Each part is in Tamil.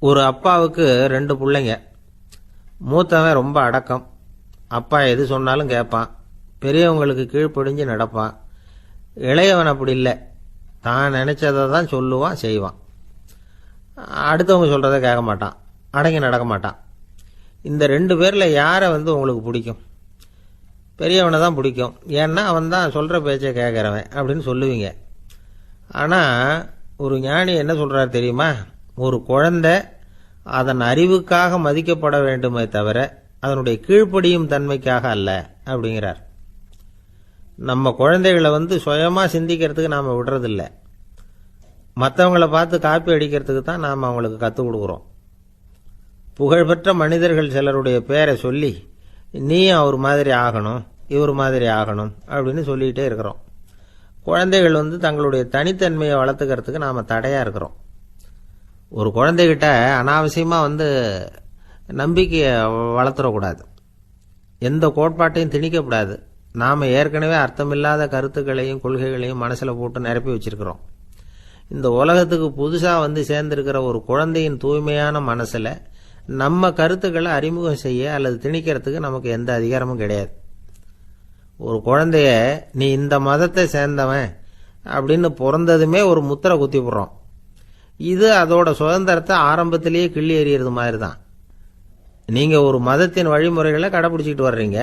ஒரு அப்பாவுக்கு 2 பிள்ளைங்க. மூத்தவன் ரொம்ப அடக்கம். அப்பா எது சொன்னாலும் கேட்பான். பெரியவங்களுக்கு கீழ்ப்படிஞ்சு நடப்பான். இளையவன் அப்படி இல்லை. தான் நினைச்சதை தான் சொல்லுவான், செய்வான். அடுத்தவங்க சொல்றதை கேட்க மாட்டான், அடங்கி நடக்க மாட்டான். இந்த 2 பேர்ல யாரை உங்களுக்கு பிடிக்கும்? பெரியவனை தான் பிடிக்கும். ஏன்னா அவன் தான் சொல்ற பேச்சை கேட்கறவன் அப்படின்னு சொல்லுவீங்க. ஆனா ஒரு ஞானி என்ன சொல்றாரு தெரியுமா? ஒரு குழந்தை அதன் அறிவுக்காக மதிக்கப்பட வேண்டுமே தவிர அதனுடைய கீழ்ப்படியும் தன்மைக்காக அல்ல அப்படிங்கிறார். நம்ம குழந்தைகளை சுயமா சிந்திக்கிறதுக்கு நாம விடுறதில்லை. மற்றவங்களை பார்த்து காப்பி அடிக்கிறதுக்கு தான் நாம் அவங்களுக்கு கற்றுக் கொடுக்குறோம். புகழ்பெற்ற மனிதர்கள் சிலருடைய பேரை சொல்லி நீயும் அவர் மாதிரி ஆகணும், இவர் மாதிரி ஆகணும் அப்படின்னு சொல்லிகிட்டே இருக்கிறோம். குழந்தைகள் தங்களுடைய தனித்தன்மையை வளர்த்துக்கிறதுக்கு நாம் தடையாக இருக்கிறோம். ஒரு குழந்தைகிட்ட அனாவசியமாக நம்பிக்கையை வளர்த்துடக்கூடாது. எந்த கோட்பாட்டையும் திணிக்கக்கூடாது. நாம் ஏற்கனவே அர்த்தமில்லாத கருத்துக்களையும் கொள்கைகளையும் மனசில் போட்டு நிரப்பி வச்சிருக்கிறோம். இந்த உலகத்துக்கு புதுசாக சேர்ந்திருக்கிற ஒரு குழந்தையின் தூய்மையான மனசில் நம்ம கருத்துக்களை அறிமுகம் செய்ய அல்லது திணிக்கிறதுக்கு நமக்கு எந்த அதிகாரமும் கிடையாது. ஒரு குழந்தைய நீ இந்த மதத்தை சேர்ந்தவன் அப்படின்னு பிறந்ததுமே ஒரு முத்திரை குத்தி போடுறோம். இது அதோட சுதந்திரத்தை ஆரம்பத்திலேயே கிள்ளி எறியறது மாதிரி தான். நீங்கள் ஒரு மதத்தின் வழிமுறைகளை கடைப்பிடிச்சிக்கிட்டு வர்றீங்க,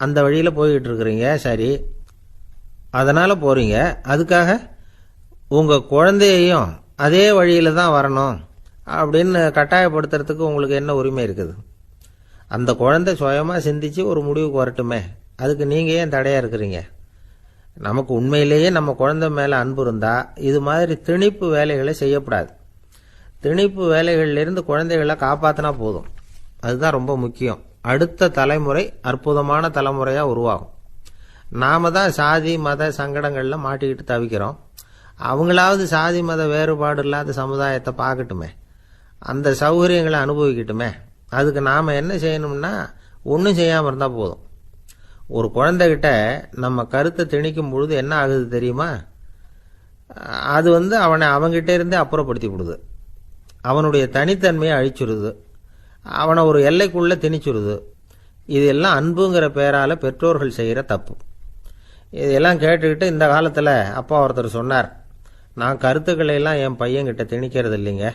அந்த வழியில் போய்கிட்டு இருக்கிறீங்க, சரி, அதனால் போகிறீங்க. அதுக்காக உங்கள் குழந்தையையும் அதே வழியில் தான் வரணும் அப்படின்னு கட்டாயப்படுத்துறதுக்கு உங்களுக்கு என்ன உரிமை இருக்குது? அந்த குழந்தை சுயமாக சிந்திச்சு ஒரு முடிவுக்கு வரட்டுமே, அதுக்கு நீங்கள் ஏன் தடையாக இருக்கிறீங்க? நமக்கு உண்மையிலேயே நம்ம குழந்தை மேலே அன்பு இருந்தால் இது மாதிரி திணிப்பு வேலைகளை செய்யக்கூடாது. திணிப்பு வேலைகளிலிருந்து குழந்தைகளை காப்பாற்றினா போதும். அதுதான் ரொம்ப முக்கியம். அடுத்த தலைமுறை அற்புதமான தலைமுறையாக உருவாகும். நாம தான் சாதி மத சங்கடங்களில் மாட்டிக்கிட்டு தவிக்கிறோம். அவங்களாவது சாதி மத வேறுபாடு இல்லாத சமுதாயத்தை பார்க்கட்டுமே, அந்த சௌகரியங்களை அனுபவிக்கட்டுமே. அதுக்கு நாம் என்ன செய்யணும்னா ஒன்றும் செய்யாமல் இருந்தால் போதும். ஒரு குழந்தைகிட்ட நம்ம கருத்தை திணிக்கும் பொழுது என்ன ஆகுது தெரியுமா? அது அவனை அவங்கிட்ட இருந்தே அப்புறப்படுத்தி விடுது. அவனுடைய தனித்தன்மையை அழிச்சுடுது. அவனை ஒரு எல்லைக்குள்ளே திணிச்சுடுது. இதெல்லாம் அன்புங்கிற பேரால் பெற்றோர்கள் செய்கிற தப்பு. இதெல்லாம் கேட்டுக்கிட்டு இந்த காலத்தில் அப்பா ஒருத்தர் சொன்னார், நான் கருத்துக்களை எல்லாம் என் பையன்கிட்ட திணிக்கிறது இல்லைங்க,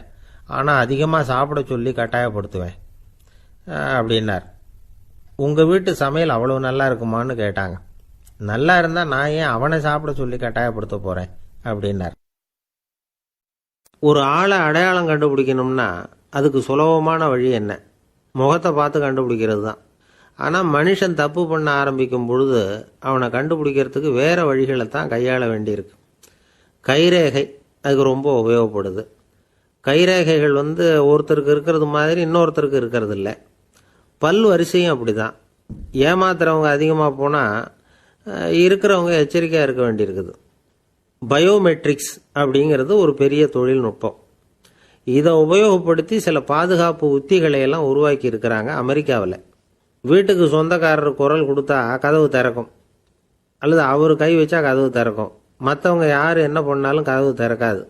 ஆனால் அதிகமாக சாப்பிட சொல்லி கட்டாயப்படுத்துவேன் அப்படின்னார். உங்கள் வீட்டு சமையல் அவ்வளோ நல்லா இருக்குமான்னு கேட்டாங்க. நல்லா இருந்தால் நான் ஏன் அவனை சாப்பிட சொல்லி கட்டாயப்படுத்த போகிறேன் அப்படின்னார். ஒரு ஆளை அடையாளம் கண்டுபிடிக்கணும்னா அதுக்கு சுலபமான வழி என்ன? முகத்தை பார்த்து கண்டுபிடிக்கிறது தான். ஆனால் மனுஷன் தப்பு பண்ண ஆரம்பிக்கும் பொழுது அவனை கண்டுபிடிக்கிறதுக்கு வேறு வழிகளை தான் கையாள வேண்டியிருக்கு. கைரேகை அதுக்கு ரொம்ப உபயோகப்படுது. கைரேகைகள் ஒருத்தருக்கு இருக்கிறது மாதிரி இன்னொருத்தருக்கு இருக்கிறது இல்லை. பல் வரிசையும் அப்படி தான். ஏமாத்துறவங்க அதிகமாக போனால் இருக்கிறவங்க எச்சரிக்கையாக இருக்க வேண்டியிருக்குது. பயோமெட்ரிக்ஸ் அப்படிங்கிறது ஒரு பெரிய தொழில்நுட்பம். இதை உபயோகப்படுத்தி சில பாதுகாப்பு உத்திகளை எல்லாம் உருவாக்கி இருக்கிறாங்க அமெரிக்காவில். வீட்டுக்கு சொந்தக்காரர் குரல் கொடுத்தா கதவு திறக்கும், அல்லது அவர் கை வச்சா கதவு திறக்கும். மற்றவங்க யார் என்ன பண்ணாலும் கதவு திறக்காது.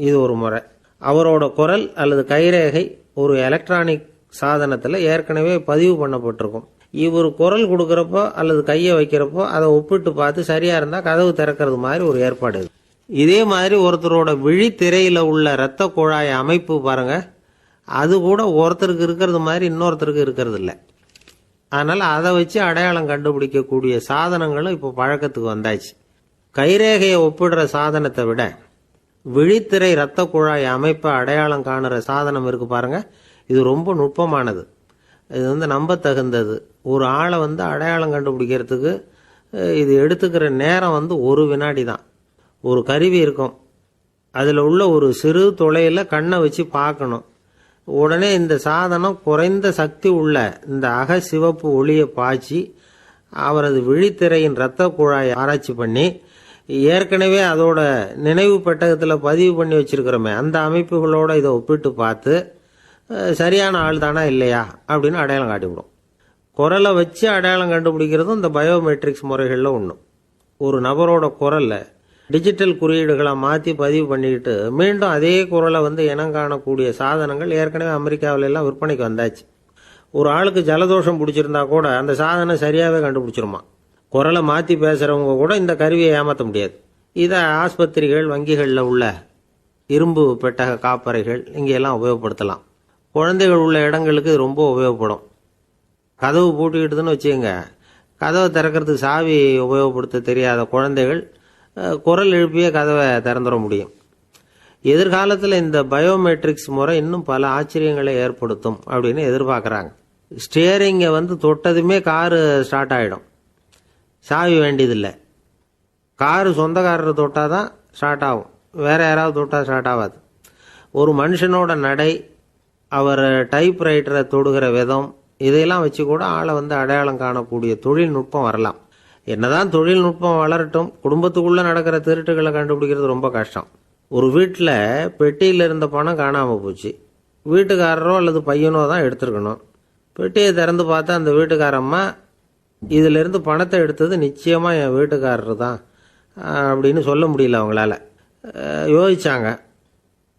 இது ஒரு முறை. அவரோட குரல் அல்லது கைரேகை ஒரு எலக்ட்ரானிக் சாதனத்தில் ஏற்கனவே பதிவு பண்ணப்பட்டிருக்கும். இவர் குரல் கொடுக்குறப்போ அல்லது கையை வைக்கிறப்போ அதை ஒப்பிட்டு பார்த்து சரியா இருந்தால் கதவு திறக்கிறது மாதிரி ஒரு ஏற்பாடு. இதே மாதிரி ஒருத்தரோட விழித்திரையில் உள்ள இரத்த குழாய் அமைப்பு பாருங்க, அது கூட ஒருத்தருக்கு இருக்கிறது மாதிரி இன்னொருத்தருக்கு இருக்கிறது இல்லை. அதனால அதை வச்சு அடையாளம் கண்டுபிடிக்கக்கூடிய சாதனங்களும் இப்போ பழக்கத்துக்கு வந்தாச்சு. கைரேகையை ஒப்பிடுற சாதனத்தை விட விழித்திரை இரத்த குழாய் அமைப்பை அடையாளம் காணுற சாதனம் இருக்கு பாருங்க, இது ரொம்ப நுட்பமானது. இது நம்ப தகுந்தது. ஒரு ஆளை அடையாளம் கண்டுபிடிக்கிறதுக்கு இது எடுத்துக்கிற நேரம் ஒரு வினாடி தான். ஒரு கருவி இருக்கும், அதில் உள்ள ஒரு சிறு துளையில் கண்ணை வச்சு பார்க்கணும். உடனே இந்த சாதனம் குறைந்த சக்தி உள்ள இந்த அக சிவப்பு ஒளியை பாய்ச்சி அவரது விழித்திரையின் இரத்த குழாயை ஆராய்ச்சி பண்ணி ஏற்கனவே அதோட நினைவு பெட்டகத்தில் பதிவு பண்ணி வச்சிருக்கிறோமே அந்த அமைப்புகளோட இதை ஒப்பிட்டு பார்த்து சரியான ஆள் தானா இல்லையா அப்படின்னு அடையாளம் காட்டிவிடும். குரலை வச்சு அடையாளம் கண்டுபிடிக்கிறதும் இந்த பயோமெட்ரிக்ஸ் முறைகளில் ஒன்று. ஒரு நபரோட குரலில் டிஜிட்டல் குறியீடுகளை மாற்றி பதிவு பண்ணிக்கிட்டு மீண்டும் அதே குரலை இனம் காணக்கூடிய சாதனங்கள் ஏற்கனவே அமெரிக்காவில எல்லாம் விற்பனைக்கு வந்தாச்சு. ஒரு ஆளுக்கு ஜலதோஷம் பிடிச்சிருந்தா கூட அந்த சாதனம் சரியாகவே கண்டுபிடிச்சிருமா. குரலை மாற்றி பேசுகிறவங்க கூட இந்த கருவியை ஏமாற்ற முடியாது. இதை ஆஸ்பத்திரிகள், வங்கிகளில் உள்ள இரும்பு பெட்டக காப்பறைகள் இங்கெல்லாம் உபயோகப்படுத்தலாம். குழந்தைகள் உள்ள இடங்களுக்கு இது ரொம்ப உபயோகப்படும். கதவு பூட்டிக்கிட்டுதுன்னு வச்சுக்கோங்க, கதவை திறக்கிறதுக்கு சாவி உபயோகப்படுத்த தெரியாத குழந்தைகள் குரல் எழுப்பியே கதவை திறந்துட முடியும். எதிர்காலத்தில் இந்த பயோமெட்ரிக்ஸ் முறை இன்னும் பல ஆச்சரியங்களை ஏற்படுத்தும் அப்படின்னு எதிர்பார்க்குறாங்க. ஸ்டியரிங்கை தொட்டதுமே காரு ஸ்டார்ட் ஆகிடும், சாவி வேண்டியதில்லை. காரு சொந்தக்காரரை தொட்டால் தான் ஸ்டார்ட் ஆகும், வேற யாராவது தொட்டால் ஸ்டார்ட் ஆகாது. ஒரு மனுஷனோட நடை, அவர் டைப்ரைட்டரை தொடுகிற விதம், இதையெல்லாம் வச்சு கூட ஆளை அடையாளம் காணக்கூடிய தொழில்நுட்பம் வரலாம். என்னதான் தொழில்நுட்பம் வளரட்டும், குடும்பத்துக்குள்ளே நடக்கிற திருட்டுகளை கண்டுபிடிக்கிறது ரொம்ப கஷ்டம். ஒரு வீட்டில் பெட்டியில் இருந்த பணம் காணாமல் போச்சு. வீட்டுக்காரரோ அல்லது பையனோ தான் எடுத்துருக்கணும். பெட்டியை திறந்து பார்த்தா அந்த வீட்டுக்காரம்மா, இதிலிருந்து பணத்தை எடுத்தது நிச்சயமாக என் வீட்டுக்காரர் தான் அப்படின்னு சொல்ல முடியல அவங்களால. யோசிச்சாங்க.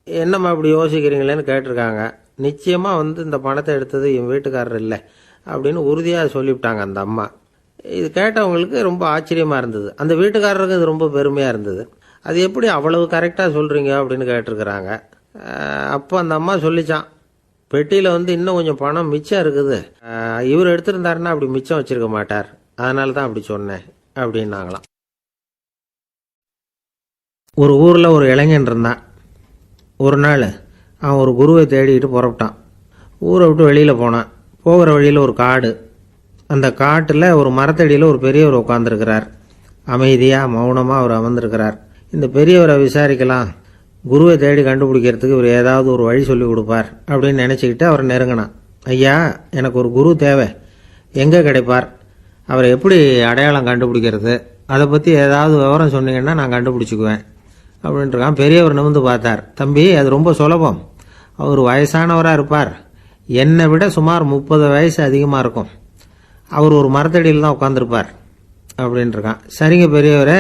என்னம்மா இப்படி யோசிக்கிறீங்களேன்னு கேட்டிருக்காங்க. நிச்சயமாக இந்த பணத்தை எடுத்தது என் வீட்டுக்காரர் இல்லை அப்படின்னு உறுதியாக சொல்லிவிட்டாங்க அந்த அம்மா. இது கேட்டவங்களுக்கு ரொம்ப ஆச்சரியமாக இருந்தது. அந்த வீட்டுக்காரருக்கு இது ரொம்ப பெருமையாக இருந்தது. அது எப்படி அவ்வளவு கரெக்டாக சொல்கிறீங்க அப்படின்னு கேட்டிருக்கிறாங்க. அப்போ அந்த அம்மா சொல்லிச்சான், பெட்டியில் இன்னும் கொஞ்சம் பணம் மிச்சம் இருக்குது, இவர் எடுத்திருந்தாருன்னா அப்படி மிச்சம் வச்சிருக்க மாட்டார், அதனால தான் அப்படி சொன்னேன் அப்படின்னாங்களாம். ஒரு ஊரில் ஒரு இளைஞன் இருந்தான். ஒரு நாள் அவன் ஒரு குருவை தேடிக்கிட்டு புறப்பட்டான். ஊரை விட்டு வெளியில் போனான். போகிற வழியில் ஒரு காடு. அந்த காட்டில் ஒரு மரத்தடியில் ஒரு பெரியவர் உட்காந்துருக்கிறார். அமைதியாக மௌனமாக அவர் அமர்ந்திருக்கிறார். இந்த பெரியவரை விசாரிக்கலாம், குருவை தேடி கண்டுபிடிக்கிறதுக்கு இவர் ஏதாவது ஒரு வழி சொல்லி கொடுப்பார் அப்படின்னு நினச்சிக்கிட்டு அவர் நெருங்கினான். ஐயா, எனக்கு ஒரு குரு தேவை, எங்கே கிடைப்பார், அவரை எப்படி அடையாளம் கண்டுபிடிக்கிறது, அதை பற்றி ஏதாவது விவரம் சொன்னீங்கன்னா நான் கண்டுபிடிச்சிக்குவேன் அப்படின்ட்டுருக்கான். பெரியவர் நிமிர்ந்து பார்த்தார். தம்பி, அது ரொம்ப சுலபம். அவர் வயசானவராக இருப்பார், என்னை விட சுமார் 30 வயசு அதிகமாக இருக்கும். அவர் ஒரு மரத்தடியில் தான் உட்காந்துருப்பார் அப்படின்ட்டுருக்கான். சரிங்க பெரியவரே,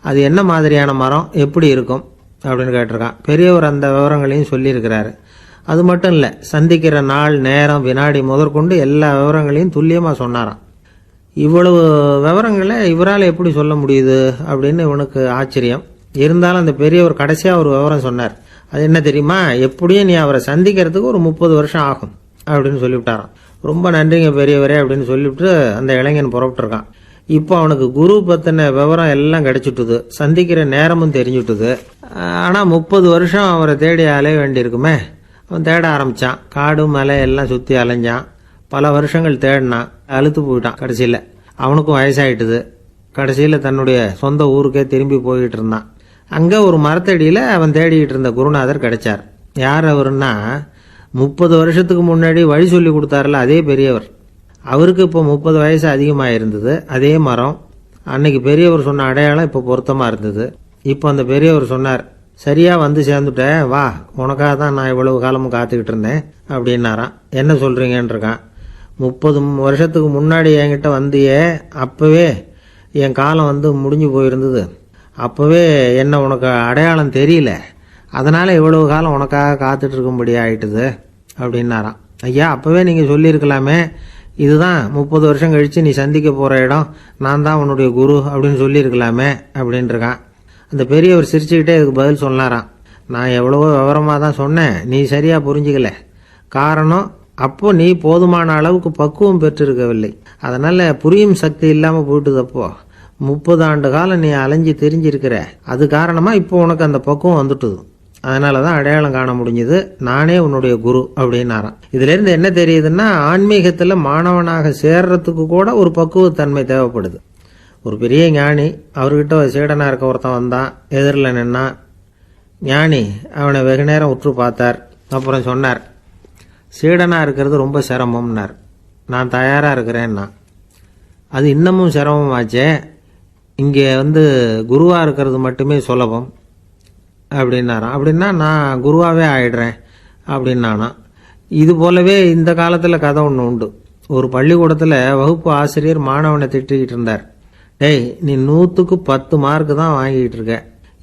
அது என்ன மாதிரியான மரம், எப்படி இருக்கும் அப்படின்னு கேட்டிருக்கான். பெரியவர் அந்த விவரங்களையும் சொல்லியிருக்கிறாரு. அது மட்டும் இல்லை, சந்திக்கிற நாள், நேரம், வினாடி முதற்கொண்டு எல்லா விவரங்களையும் துல்லியமாக சொன்னாராம். இவ்வளவு விவரங்களை இவரால் எப்படி சொல்ல முடியுது அப்படின்னு இவனுக்கு ஆச்சரியம். இருந்தாலும் அந்த பெரியவர் கடைசியாக ஒரு விவரம் சொன்னார். அது என்ன தெரியுமா, எப்படியும் நீ அவரை சந்திக்கிறதுக்கு ஒரு 30 வருஷம் ஆகும் அப்படின்னு சொல்லிவிட்டாராம். ரொம்ப நன்றிங்க பெரியவரே அப்படின்னு சொல்லிவிட்டு அந்த இளைஞன் புறப்பட்டுருக்கான். இப்போ அவனுக்கு குரு பற்றின விவரம் எல்லாம் கிடைச்சிட்டுது, சந்திக்கிற நேரமும் தெரிஞ்சுட்டுது. ஆனால் 30 வருஷம் அவரை தேடி அலைய வேண்டியிருக்குமே. அவன் தேட ஆரம்பித்தான். காடு மலை எல்லாம் சுற்றி அலைஞ்சான். பல வருஷங்கள் தேடினான், அழுத்து போயிட்டான். கடைசியில் அவனுக்கும் வயசாயிட்டுது. கடைசியில் தன்னுடைய சொந்த ஊருக்கே திரும்பி போயிட்டு இருந்தான். அங்கே ஒரு மரத்தடியில் அவன் தேடிக்கிட்டு இருந்த குருநாதர் கிடைச்சார். யார் அவருன்னா, 30 வருஷத்துக்கு முன்னாடி வழி சொல்லி கொடுத்தாருல அதே பெரியவர். அவருக்கு இப்போ 30 வயசு அதிகமாக இருந்தது. அதே மரம், அன்னைக்கு பெரியவர் சொன்ன அடையாளம் இப்போ பொருத்தமாக இருந்தது. இப்போ அந்த பெரியவர் சொன்னார், சரியா சேர்ந்துட்டேன், வா, உனக்காக தான் நான் இவ்வளவு காலமும் காத்துக்கிட்டு இருந்தேன் அப்படின்னாராம். என்ன சொல்றீங்கன்னு இருக்கான். 30 வருஷத்துக்கு முன்னாடி என்கிட்ட வந்தியே, அப்பவே என் காலம் முடிஞ்சு போயிருந்தது. அப்பவே என்ன உனக்கு அடையாளம் தெரியல, அதனால இவ்வளவு காலம் உனக்காக காத்துட்டு இருக்கும்படி ஆயிட்டுது அப்படின்னாராம். ஐயா, அப்பவே நீங்க சொல்லியிருக்கலாமே, இதுதான் 30 வருஷம் கழிச்சு நீ சந்திக்க போற இடம், நான் தான் உன்னுடைய குரு அப்படின்னு சொல்லியிருக்கலாமே அப்படின்னு இருக்கான். அந்த பெரியவர் சிரிச்சுக்கிட்டே இதுக்கு பதில் சொன்னாராம். நான் எவ்வளவோ விவரமாக தான் சொன்னேன், நீ சரியா புரிஞ்சுக்கல. காரணம், அப்போ நீ போதுமான அளவுக்கு பக்குவம் பெற்றிருக்கவில்லை, அதனால புரியும் சக்தி இல்லாமல் போயிட்டுதப்போ. 30 ஆண்டு காலம் நீ அலைஞ்சி தெரிஞ்சிருக்கிற, அது காரணமா இப்போ உனக்கு அந்த பக்குவம் வந்துட்டுது. அதனாலதான் அடையாளம் காண முடிஞ்சது, நானே உன்னுடைய குரு அப்படின்னாராம். இதுல இருந்து என்ன தெரியுதுன்னா, ஆன்மீகத்துல மாணவனாக சேர்றதுக்கு கூட ஒரு பக்குவத்தன்மை தேவைப்படுது. ஒரு பெரிய ஞானி, அவர்கிட்ட சீடனா இருக்க ஒருத்தன் வந்தான், எதிரில் நின்னான். ஞானி அவனை வெகு நேரம் உற்று பார்த்தார். அப்புறம் சொன்னார், சீடனா இருக்கிறது ரொம்ப சிரமம்னார். நான் தயாரா இருக்கிறேன்னா. அது இன்னமும் சிரமமாச்சே, இங்கே குருவா இருக்கிறது மட்டுமே சுலபம் அப்படின்னாராம். அப்படின்னா நான் குருவாவே ஆயிடுறேன் அப்படின்னானா. இது போலவே இந்த காலத்தில் கதை ஒன்று உண்டு. ஒரு பள்ளிக்கூடத்தில் வகுப்பு ஆசிரியர் மாணவனை திட்டிக்கிட்டு இருந்தார். டேய், நீ 100க்கு 10 மார்க்கு தான் வாங்கிட்டு இருக்க,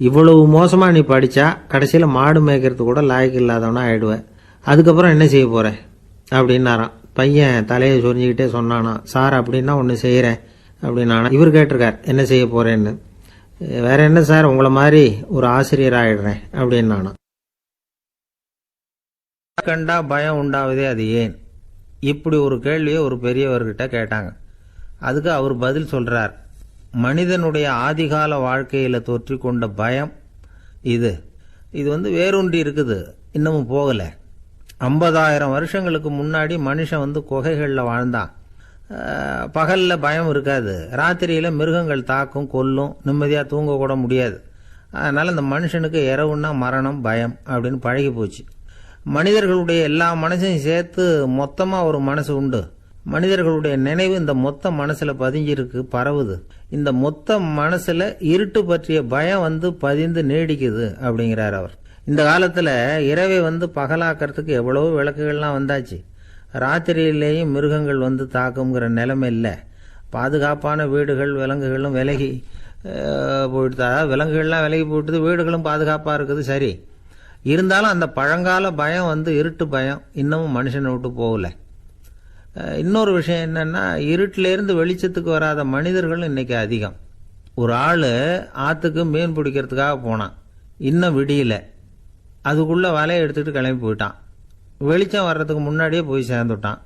இவ்வளவு மோசமாக நீ படித்தா கடைசியில் மாடு மேய்க்கிறது கூட லாய்க்கு இல்லாதவனா ஆயிடுவேன். அதுக்கப்புறம் என்ன செய்ய போகிற அப்படின்னாராம். பையன் தலையை சொரிஞ்சிக்கிட்டே சொன்னானா, சார் அப்படின்னா ஒன்று செய்கிறேன் அப்படின்னானா. இவர் கேட்டிருக்கார் என்ன செய்ய போகிறேன்னு. வேற என்ன சார், உங்களை மாதிரி ஒரு ஆசிரியர் ஆயிடுறேன் அப்படின்னானா. கண்டா பயம் உண்டாவதே அது ஏன்? இப்படி ஒரு கேள்வியை ஒரு பெரியவர்கிட்ட கேட்டாங்க. அதுக்கு அவர் பதில் சொல்றார். மனிதனுடைய ஆதிகால வாழ்க்கையில் தொற்றிக்கொண்ட பயம் இது வேரூன்றி இருக்குது, இன்னமும் போகலை. 50,000 வருஷங்களுக்கு முன்னாடி மனுஷன் குகைகளில் வாழ்ந்தான். பகலில் பயம் இருக்காது, ராத்திரியில் மிருகங்கள் தாக்கும் கொல்லும், நிம்மதியாக தூங்க கூட முடியாது. அதனால் இந்த மனுஷனுக்கு இரவுன்னா மரணம் பயம் அப்படின்னு பழகி போச்சு. மனிதர்களுடைய எல்லா மனசையும் சேர்த்து மொத்தமாக ஒரு மனசு உண்டு. மனிதர்களுடைய நினைவு இந்த மொத்த மனசுல பதிஞ்சிருக்கு, பரவுது. இந்த மொத்த மனசுல இருட்டு பற்றிய பயம் பதிந்து நீடிக்குது அப்படிங்கிறார் அவர். இந்த காலத்துல இரவை பகலாக்கிறதுக்கு எவ்வளவோ விளக்குகள்லாம் வந்தாச்சு. ராத்திரியிலேயும் மிருகங்கள் தாக்குங்கிற நிலைமை இல்லை. பாதுகாப்பான வீடுகள் விலங்குகளும் விலகி போயிட்டு, விலங்குகள்லாம் விலகி போயிட்டு, வீடுகளும் பாதுகாப்பா இருக்குது. சரி, இருந்தாலும் அந்த பழங்கால பயம் இருட்டு பயம் இன்னமும் மனுஷனை விட்டு போகல. இன்னொரு விஷயம் என்னன்னா, இருட்டிலேருந்து வெளிச்சத்துக்கு வராத மனிதர்கள் இன்னைக்கு அதிகம். ஒரு ஆள் ஆற்றுக்கு மீன் பிடிக்கிறதுக்காக போனான், இன்னும் விடியல. அதுக்குள்ள வலையை எடுத்துக்கிட்டு கிளம்பி போயிட்டான். வெளிச்சம் வர்றதுக்கு முன்னாடியே போய் சேர்ந்துட்டான்.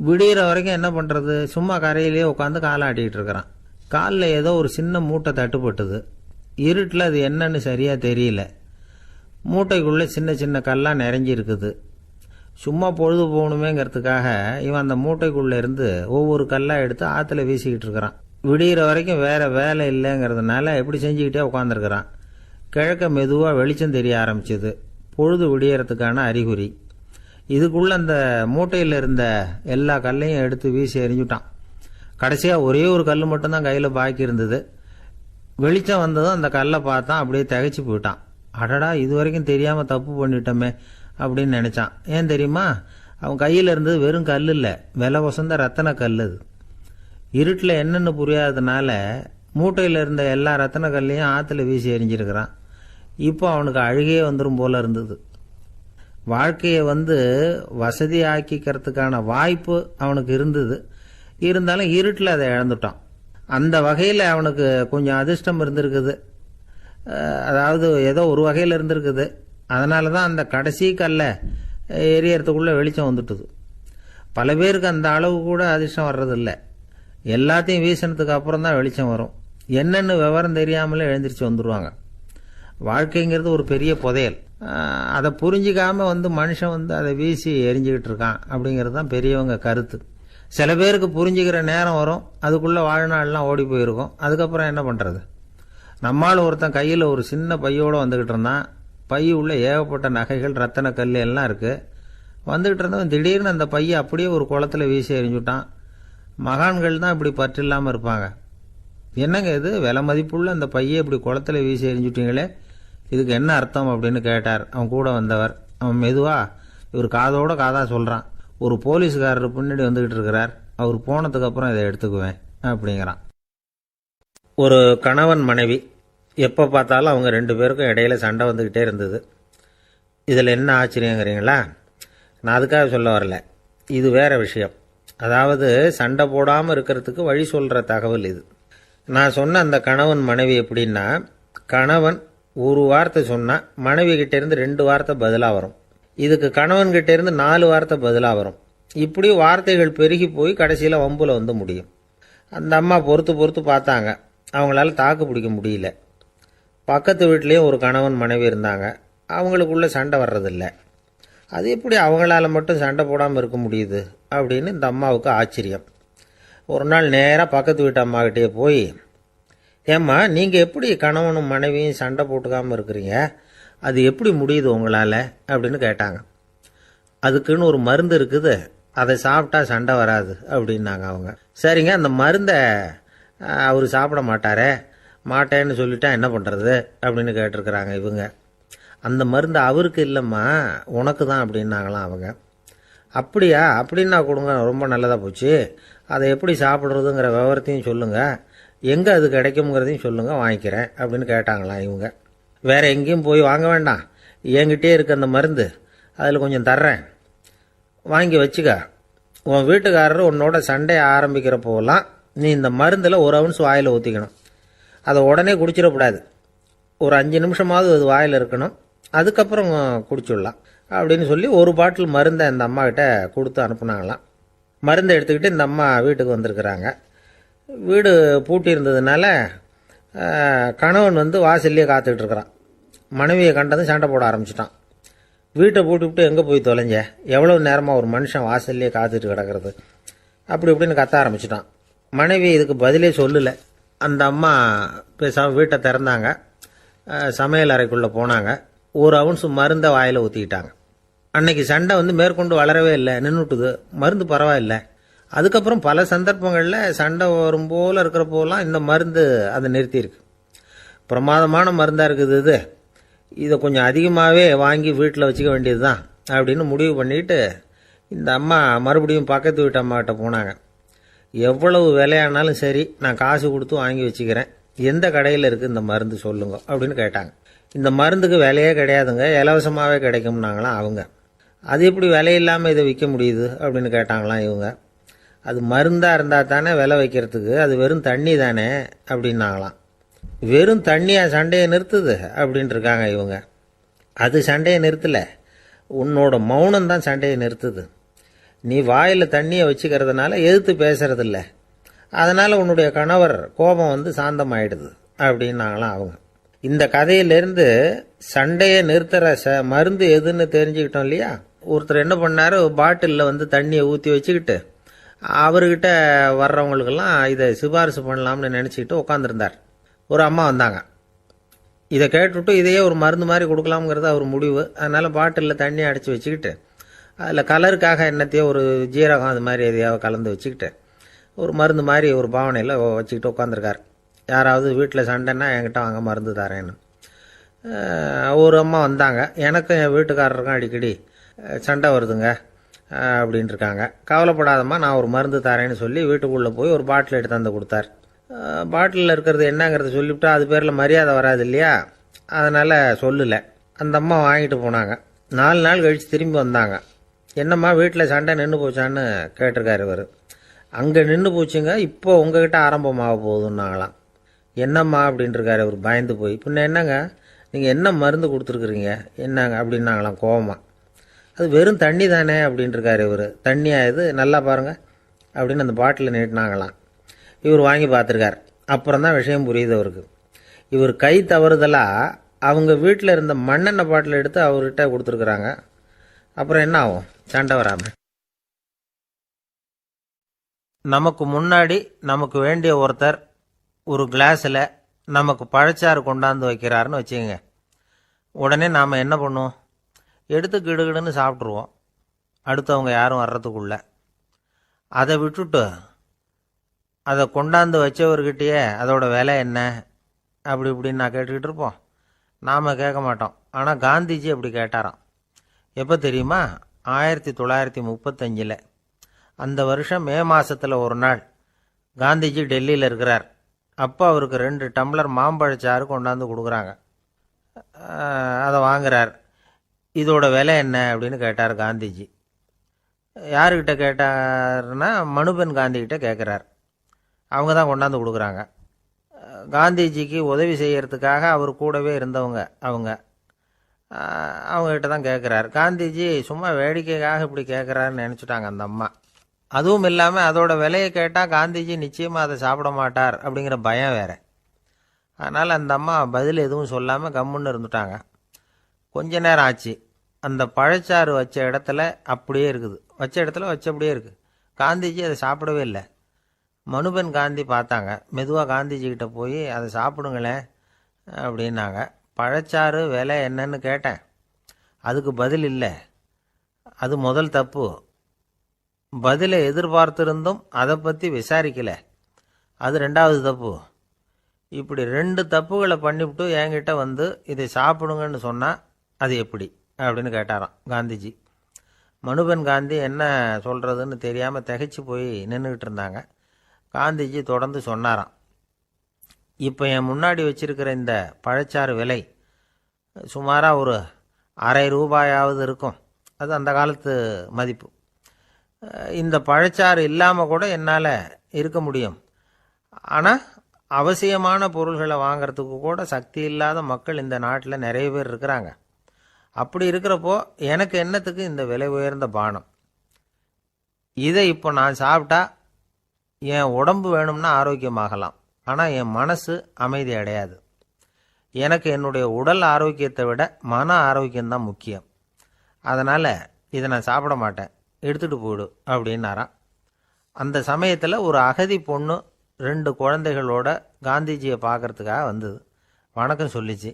விடிகிற வரைக்கும் என்ன பண்ணுறது, சும்மா கரையிலேயே உட்காந்து காலை ஆட்டிக்கிட்டு இருக்கிறான். காலில் ஏதோ ஒரு சின்ன மூட்டை தட்டுப்பட்டுது. இருட்டில் அது என்னன்னு சரியாக தெரியல. மூட்டைக்குள்ளே சின்ன சின்ன கல்லாக நிறைஞ்சி இருக்குது. சும்மா பொழுது போகணுமேங்கிறதுக்காக இவன் அந்த மூட்டைக்குள்ளே இருந்து ஒவ்வொரு கல்லாக எடுத்து ஆற்றுல வீசிக்கிட்டு இருக்கிறான். விடிகிற வரைக்கும் வேற வேலை இல்லைங்கிறதுனால எப்படி செஞ்சுக்கிட்டே உட்காந்துருக்கிறான். கிழக்க மெதுவாக வெளிச்சம் தெரிய ஆரம்பிச்சது. பொழுது விடியறதுக்கான அறிகுறி. இதுக்குள்ள அந்த மூட்டையில் இருந்த எல்லா கல்லையும் எடுத்து வீசி எறிஞ்சுட்டான். கடைசியாக ஒரே ஒரு கல் மட்டும்தான் கையில் பாக்கி இருந்தது. வெளிச்சம் வந்ததும் அந்த கல்லை பார்த்தான், அப்படியே திகைச்சு போயிட்டான். அடடா, இது வரைக்கும் தெரியாமல் தப்பு பண்ணிட்டோமே அப்படின்னு நினைச்சான். ஏன் தெரியுமா, அவன் கையில் இருந்தது வெறும் கல் இல்லை, விலை வசந்த ரத்தன கல். அது இருட்டில் என்னென்னு புரியாததுனால மூட்டையில் இருந்த எல்லா ரத்தன கல்லையும் ஆற்றுல வீசி எறிஞ்சிருக்கிறான். இப்போ அவனுக்கு அழுகையே வந்துடும் போல இருந்தது. வாழ்க்கையை வசதி ஆக்கிக்கிறதுக்கான வாய்ப்பு அவனுக்கு இருந்தது. இருந்தாலும் இருட்டில் அதை இழந்துட்டான். அந்த வகையில் அவனுக்கு கொஞ்சம் அதிர்ஷ்டம் இருந்திருக்குது. அதாவது ஏதோ ஒரு வகையில் இருந்திருக்குது. அதனால தான் அந்த கடைசி கல்லை எரியறதுக்குள்ளே வெளிச்சம் வந்துட்டுது. பல பேருக்கு அந்த அளவு கூட அதிர்ஷ்டம் வர்றதில்லை. எல்லாத்தையும் வீசினதுக்கு அப்புறம் தான் வெளிச்சம் வரும். என்னென்னு விவரம் தெரியாமலே எழுந்திரிச்சு வந்துடுவாங்க. வாழ்க்கைங்கிறது ஒரு பெரிய புதையல். அதை புரிஞ்சிக்காம மனுஷன் அதை வீசி எரிஞ்சுக்கிட்டு இருக்கான் அப்படிங்கிறது தான் பெரியவங்க கருத்து. சில பேருக்கு புரிஞ்சுக்கிற நேரம் வரும், அதுக்குள்ளே வாழ்நாள்லாம் ஓடி போயிருக்கும். அதுக்கப்புறம் என்ன பண்ணுறது? நம்மால் ஒருத்தன் கையில் ஒரு சின்ன பையோடு வந்துக்கிட்டு இருந்தான். பை உள்ள ஏகப்பட்ட நகைகள் ரத்தன கல் எல்லாம் இருக்குது. வந்துக்கிட்டு இருந்தவன் திடீர்னு அந்த பையை அப்படியே ஒரு குளத்தில் வீசி எறிஞ்சுட்டான். மகான்கள் தான் இப்படி பற்று இல்லாமல் இருப்பாங்க. என்னங்க இது, விலை மதிப்புள்ள அந்த பையை இப்படி குளத்தில் வீசி எறிஞ்சுட்டீங்களே, இதுக்கு என்ன அர்த்தம் அப்படின்னு கேட்டார் அவன் கூட வந்தவர். அவன் மெதுவா இவர் காதோட காதாக சொல்கிறான். ஒரு போலீஸ்காரர் பின்னாடி வந்துக்கிட்டு இருக்கிறார், அவர் போனதுக்கு அப்புறம் இதை எடுத்துக்குவேன் அப்படிங்கிறான். ஒரு கணவன் மனைவி, எப்போ பார்த்தாலும் அவங்க 2 பேருக்கும் இடையில சண்டை வந்துக்கிட்டே இருந்தது. இதில் என்ன ஆச்சரியங்கிறீங்களா? நான் அதுக்காக சொல்ல வரல, இது வேற விஷயம். அதாவது சண்டை போடாமல் இருக்கிறதுக்கு வழி சொல்கிற தகவல் இது. நான் சொன்ன அந்த கணவன் மனைவி எப்படின்னா, கணவன் ஒரு வார்த்தை சொன்னால் மனைவி கிட்டேருந்து 2 வார்த்தை பதிலாக வரும். இதுக்கு கணவன்கிட்ட இருந்து 4 வார்த்தை பதிலாக வரும். இப்படி வார்த்தைகள் பெருகி போய் கடைசியில் வம்புல முடியும். அந்த அம்மா பொறுத்து பார்த்தாங்க, அவங்களால தாக்கு பிடிக்க முடியல. பக்கத்து வீட்லேயும் ஒரு கணவன் மனைவி இருந்தாங்க. அவங்களுக்குள்ள சண்டை வர்றதில்லை. அது எப்படி அவங்களால மட்டும் சண்டை போடாமல் இருக்க முடியுது அப்படின்னு இந்த அம்மாவுக்கு ஆச்சரியம். ஒரு நாள் நேராக பக்கத்து வீட்டு அம்மாக்கிட்டே போய், ஏம்மா, நீங்கள் எப்படி கணவனும் மனைவியும் சண்டை போட்டுக்காமல் இருக்கிறீங்க, அது எப்படி முடியுது உங்களால் அப்படின்னு கேட்டாங்க. அதுக்குன்னு ஒரு மருந்து இருக்குது, அதை சாப்பிட்டா சண்டை வராது அப்படின்னாங்க அவங்க. சரிங்க, அந்த மருந்தை அவர் சாப்பிட மாட்டேன்னு சொல்லிட்டா என்ன பண்ணுறது அப்படின்னு கேட்டிருக்கிறாங்க இவங்க. அந்த மருந்து அவருக்கு இல்லைம்மா, உனக்கு தான் அப்படின்னாங்களாம் அவங்க. அப்படியா, அப்படின்னா கொடுங்க, ரொம்ப நல்லதாக போச்சு. அதை எப்படி சாப்பிட்றதுங்கிற விவரத்தையும் சொல்லுங்கள், எங்கே அது கிடைக்குங்கிறதையும் சொல்லுங்கள், வாங்கிக்கிறேன் அப்படின்னு கேட்டாங்களாம் இவங்க. வேற எங்கேயும் போய் வாங்க வேண்டாம், என்கிட்டே இருக்க அந்த மருந்து அதில் கொஞ்சம் தர்றேன், வாங்கி வச்சுக்க. உன் வீட்டுக்காரர் உன்னோட சண்டையை ஆரம்பிக்கிறப்போலாம் நீ இந்த மருந்தில் ஒரு அவுன்ஸ் வாயில் ஊற்றிக்கணும். அதை உடனே குடிச்சிடக்கூடாது, ஒரு 5 நிமிஷமாவது அது வாயில் இருக்கணும், அதுக்கப்புறம் குடிச்சுடலாம் அப்படின்னு சொல்லி ஒரு பாட்டில் மருந்தை இந்த அம்மா கிட்ட கொடுத்து அனுப்புனாங்களாம். மருந்தை எடுத்துக்கிட்டு இந்த அம்மா வீட்டுக்கு வந்திருக்கிறாங்க. வீடு பூட்டி இருந்ததுனால கணவன் வாசல்லையே காத்துக்கிட்டு இருக்கிறான். மனைவியை கண்டதும் சண்டை போட ஆரம்பிச்சிட்டான். வீட்டை பூட்டி விட்டு எங்கே போய் தொலைஞ்ச, எவ்வளவு நேரமாக ஒரு மனுஷன் வாசல்லையே காத்துட்டு கிடக்கிறது, அப்படி இப்படின்னு கத்த ஆரம்பிச்சிட்டான். மனைவி இதுக்கு பதிலே சொல்லலை. அந்த அம்மா பேசாமல் வீட்டை திறந்தாங்க, சமையல் அறைக்குள்ளே போனாங்க, ஒரு அவுன்ஸ் மருந்தை வாயில் ஊற்றிக்கிட்டாங்க. அன்னைக்கு சண்டை மேற்கொண்டு வளரவே இல்லை, நின்றுட்டுது. மருந்து பரவாயில்லை. அதுக்கப்புறம் பல சந்தர்ப்பங்களில் சண்டை வரும் போல் இருக்கிற போலாம் இந்த மருந்து அதை நிறுத்தியிருக்கு. பிரமாதமான மருந்தாக இருக்குது இதை கொஞ்சம் அதிகமாகவே வாங்கி வீட்டில் வச்சுக்க வேண்டியது தான் அப்படின்னு முடிவு பண்ணிட்டு இந்த அம்மா மறுபடியும் பக்கத்து வீட்டு அம்மாக்கிட்ட போனாங்க. எவ்வளவு விலையானாலும் சரி, நான் காசு கொடுத்து வாங்கி வச்சுக்கிறேன், எந்த கடையில் இருக்குது இந்த மருந்து சொல்லுங்க அப்படின்னு கேட்டாங்க. இந்த மருந்துக்கு விலையே கிடையாதுங்க, இலவசமாகவே கிடைக்கும்னாங்களாம் அவங்க. அது எப்படி விலை இல்லாமல் இதை விற்க முடியுது அப்படின்னு கேட்டாங்களாம் இவங்க. அது மருந்தாக இருந்தால் தானே விலை வைக்கிறதுக்கு, அது வெறும் தண்ணி தானே அப்படின்னாங்களாம். வெறும் தண்ணியாக சண்டையை நிறுத்துது அப்படின்ட்டு இருக்காங்க இவங்க. அது சண்டையை நிறுத்தலை, உன்னோட மௌனம் தான் சண்டையை நிறுத்துது. நீ வாயில் தண்ணியை வச்சுக்கிறதுனால எதிர்த்து பேசுறதில்ல, அதனால் உன்னுடைய கணவர் கோபம் சாந்தமாயிடுது அப்படின்னாங்களாம் அவங்க. இந்த கதையிலேருந்து சண்டையை நிறுத்துகிற மருந்து எதுன்னு தெரிஞ்சுக்கிட்டோம் இல்லையா. ஒருத்தர் என்ன பண்ணார், பாட்டிலில் தண்ணியை ஊற்றி வச்சுக்கிட்டு அவர்கிட்ட வர்றவங்களுக்கெல்லாம் இதை சிபாரிசு பண்ணலாம்னு நினச்சிக்கிட்டு உட்காந்துருந்தார். ஒரு அம்மா வந்தாங்க. இதை கேட்டுவிட்டு இதையே ஒரு மருந்து மாதிரி கொடுக்கலாம்ங்கிறது அவர் முடிவு. அதனால் பாட்டிலில் தண்ணியை அடைச்சி வச்சுக்கிட்டு அதில் கலருக்காக என்னத்தையோ ஒரு ஜீரகம் அது மாதிரி எதையாவது கலந்து வச்சுக்கிட்டு ஒரு மருந்து மாதிரி ஒரு பாவனையில் வச்சுக்கிட்டு உட்காந்துருக்கார். யாராவது வீட்டில் சண்டைன்னா என்கிட்ட வாங்க மருந்து தரேன்னு. ஒரு அம்மா வந்தாங்க. எனக்கும் என் வீட்டுக்காரருக்கும் அடிக்கடி சண்டை வருதுங்க அப்படின்ட்டு இருக்காங்க. கவலைப்படாதம்மா, நான் ஒரு மருந்து தரேன்னு சொல்லி வீட்டுக்குள்ளே போய் ஒரு பாட்டில் எடுத்து வந்து கொடுத்தார். பாட்டிலில் இருக்கிறது என்னங்கிறத சொல்லிவிட்டா அது பேரில் மரியாதை வராது இல்லையா, அதனால் சொல்லலை. அந்த அம்மா வாங்கிட்டு போனாங்க. 4 நாள் கழித்து திரும்பி வந்தாங்க. என்னம்மா வீட்டில் சண்டை நின்று போச்சான்னு கேட்டிருக்காரு இவர். அங்கே நின்று போச்சுங்க, இப்போ உங்ககிட்ட ஆரம்பமாக போகுதுன்னாங்களாம். என்னம்மா அப்படின்ட்டுருக்காரு இவர் பயந்து போய். பின்ன என்னங்க, நீங்கள் என்ன மருந்து கொடுத்துருக்குறீங்க என்னங்க அப்படின்னாங்களாம் கோவமாக. அது வெறும் தண்ணி தானே அப்படின்ட்டுருக்காரு இவர். தண்ணியாக இது, நல்லா பாருங்கள் அப்படின்னு அந்த பாட்டில் நீட்டினாங்களாம். இவர் வாங்கி பார்த்துருக்கார். அப்புறம் தான் விஷயம் புரியுது அவருக்கு. இவர் கை தவறுதலாக அவங்க வீட்டில் இருந்த மண்ணெண்ணெய் பாட்டில் எடுத்து அவர்கிட்ட கொடுத்துருக்குறாங்க. அப்புறம் என்ன ஆகும், சண்டை வராமல். நமக்கு முன்னாடி நமக்கு வேண்டிய ஒருத்தர் ஒரு கிளாஸில் நமக்கு பழச்சாறு கொண்டாந்து வைக்கிறாருன்னு வச்சுக்கோங்க. உடனே நாம் என்ன பண்ணுவோம், எடுத்து கிடுகிடுன்னு சாப்பிட்ருவோம் அடுத்தவங்க யாரும் வர்றதுக்குள்ள. அதை விட்டுட்டு அதை கொண்டாந்து வச்சவர்கிட்டயே அதோட விலை என்ன அப்படி இப்படின்னு நான் கேட்டுக்கிட்டு இருப்போம். நாம் கேட்க மாட்டோம். ஆனால் காந்திஜி அப்படி கேட்டாராம். எப்போ தெரியுமா, 1935. அந்த வருஷம் மே மாதத்தில் ஒரு நாள் காந்திஜி டெல்லியில் இருக்கிறார். அப்போ அவருக்கு 2 டம்ளர் மாம்பழச்சாறு கொண்டாந்து கொடுக்குறாங்க. அதை வாங்குறார். இதோட விலை என்ன அப்படின்னு கேட்டார் காந்திஜி. யாருக்கிட்ட கேட்டார்னா மனுபென் காந்திகிட்ட கேட்குறார். அவங்க தான் கொண்டாந்து கொடுக்குறாங்க. காந்திஜிக்கு உதவி செய்யறதுக்காக அவர் கூடவே இருந்தவங்க அவங்ககிட்ட தான் கேட்குறாரு. காந்திஜி சும்மா வேடிக்கைக்காக இப்படி கேட்குறாருன்னு நினச்சிட்டாங்க அந்த அம்மா. அதுவும் இல்லாமல் அதோட விலையை கேட்டால் காந்திஜி நிச்சயமாக அதை சாப்பிட மாட்டார் அப்படிங்கிற பயம் வேறு. அதனால் அந்த அம்மா பதில் எதுவும் சொல்லாமல் கம்முன்னு இருந்துட்டாங்க. கொஞ்ச நேரம் ஆச்சு. அந்த பழச்சாறு வச்ச இடத்துல அப்படியே இருக்குது, வச்ச இடத்துல வச்சபடியே இருக்குது. காந்திஜி அதை சாப்பிடவே இல்லை. மனுபென் காந்தி பார்த்தாங்க. மெதுவாக காந்திஜி கிட்ட போய் அதை சாப்பிடுங்களேன் அப்படின்னாங்க. பழச்சாறு விலை என்னன்னு கேட்டேன், அதுக்கு பதில் இல்லை. அது முதல் தப்பு. பதிலை எதிர்பார்த்திருந்தும் அதை பற்றி விசாரிக்கலை, அது 2வது தப்பு. இப்படி 2 தப்புகளை பண்ணிவிட்டு என்கிட்ட இதை சாப்பிடுங்கன்னு சொன்னால் அது எப்படி அப்படின்னு கேட்டாராம் காந்திஜி. மனுபென் காந்தி என்ன சொல்கிறதுன்னு தெரியாமல் திகைச்சு போய் நின்றுக்கிட்டு இருந்தாங்க. காந்திஜி தொடர்ந்து சொன்னாராம், இப்போ என் முன்னாடி வச்சிருக்கிற இந்த பழச்சாறு விலை சுமாராக ஒரு அரை ரூபாயாவது இருக்கும். அது அந்த காலத்து மதிப்பு. இந்த பழச்சாறு இல்லாமல் கூட என்னால் இருக்க முடியும். ஆனால் அவசியமான பொருள்களை வாங்கிறதுக்கு கூட சக்தி இல்லாத மக்கள் இந்த நாட்டில் நிறைய பேர் இருக்கிறாங்க. அப்படி இருக்கிறப்போ எனக்கு என்னத்துக்கு இந்த விலை உயர்ந்த பானம்? இதை இப்போ நான் சாப்பிட்டா என் உடம்பு வேணும்னா ஆரோக்கியமாகலாம், ஆனால் என் மனசு அமைதி அடையாது. எனக்கு என்னுடைய உடல் ஆரோக்கியத்தை விட மன ஆரோக்கியம்தான் முக்கியம். அதனால் இதை நான் சாப்பிட மாட்டேன், எடுத்துகிட்டு போயிடு அப்படின்னாராம். அந்த சமயத்தில் ஒரு அகதி பொண்ணு 2 குழந்தைகளோட காந்திஜியை பார்க்கறதுக்காக வந்தது. வணக்கம் சொல்லிச்சு.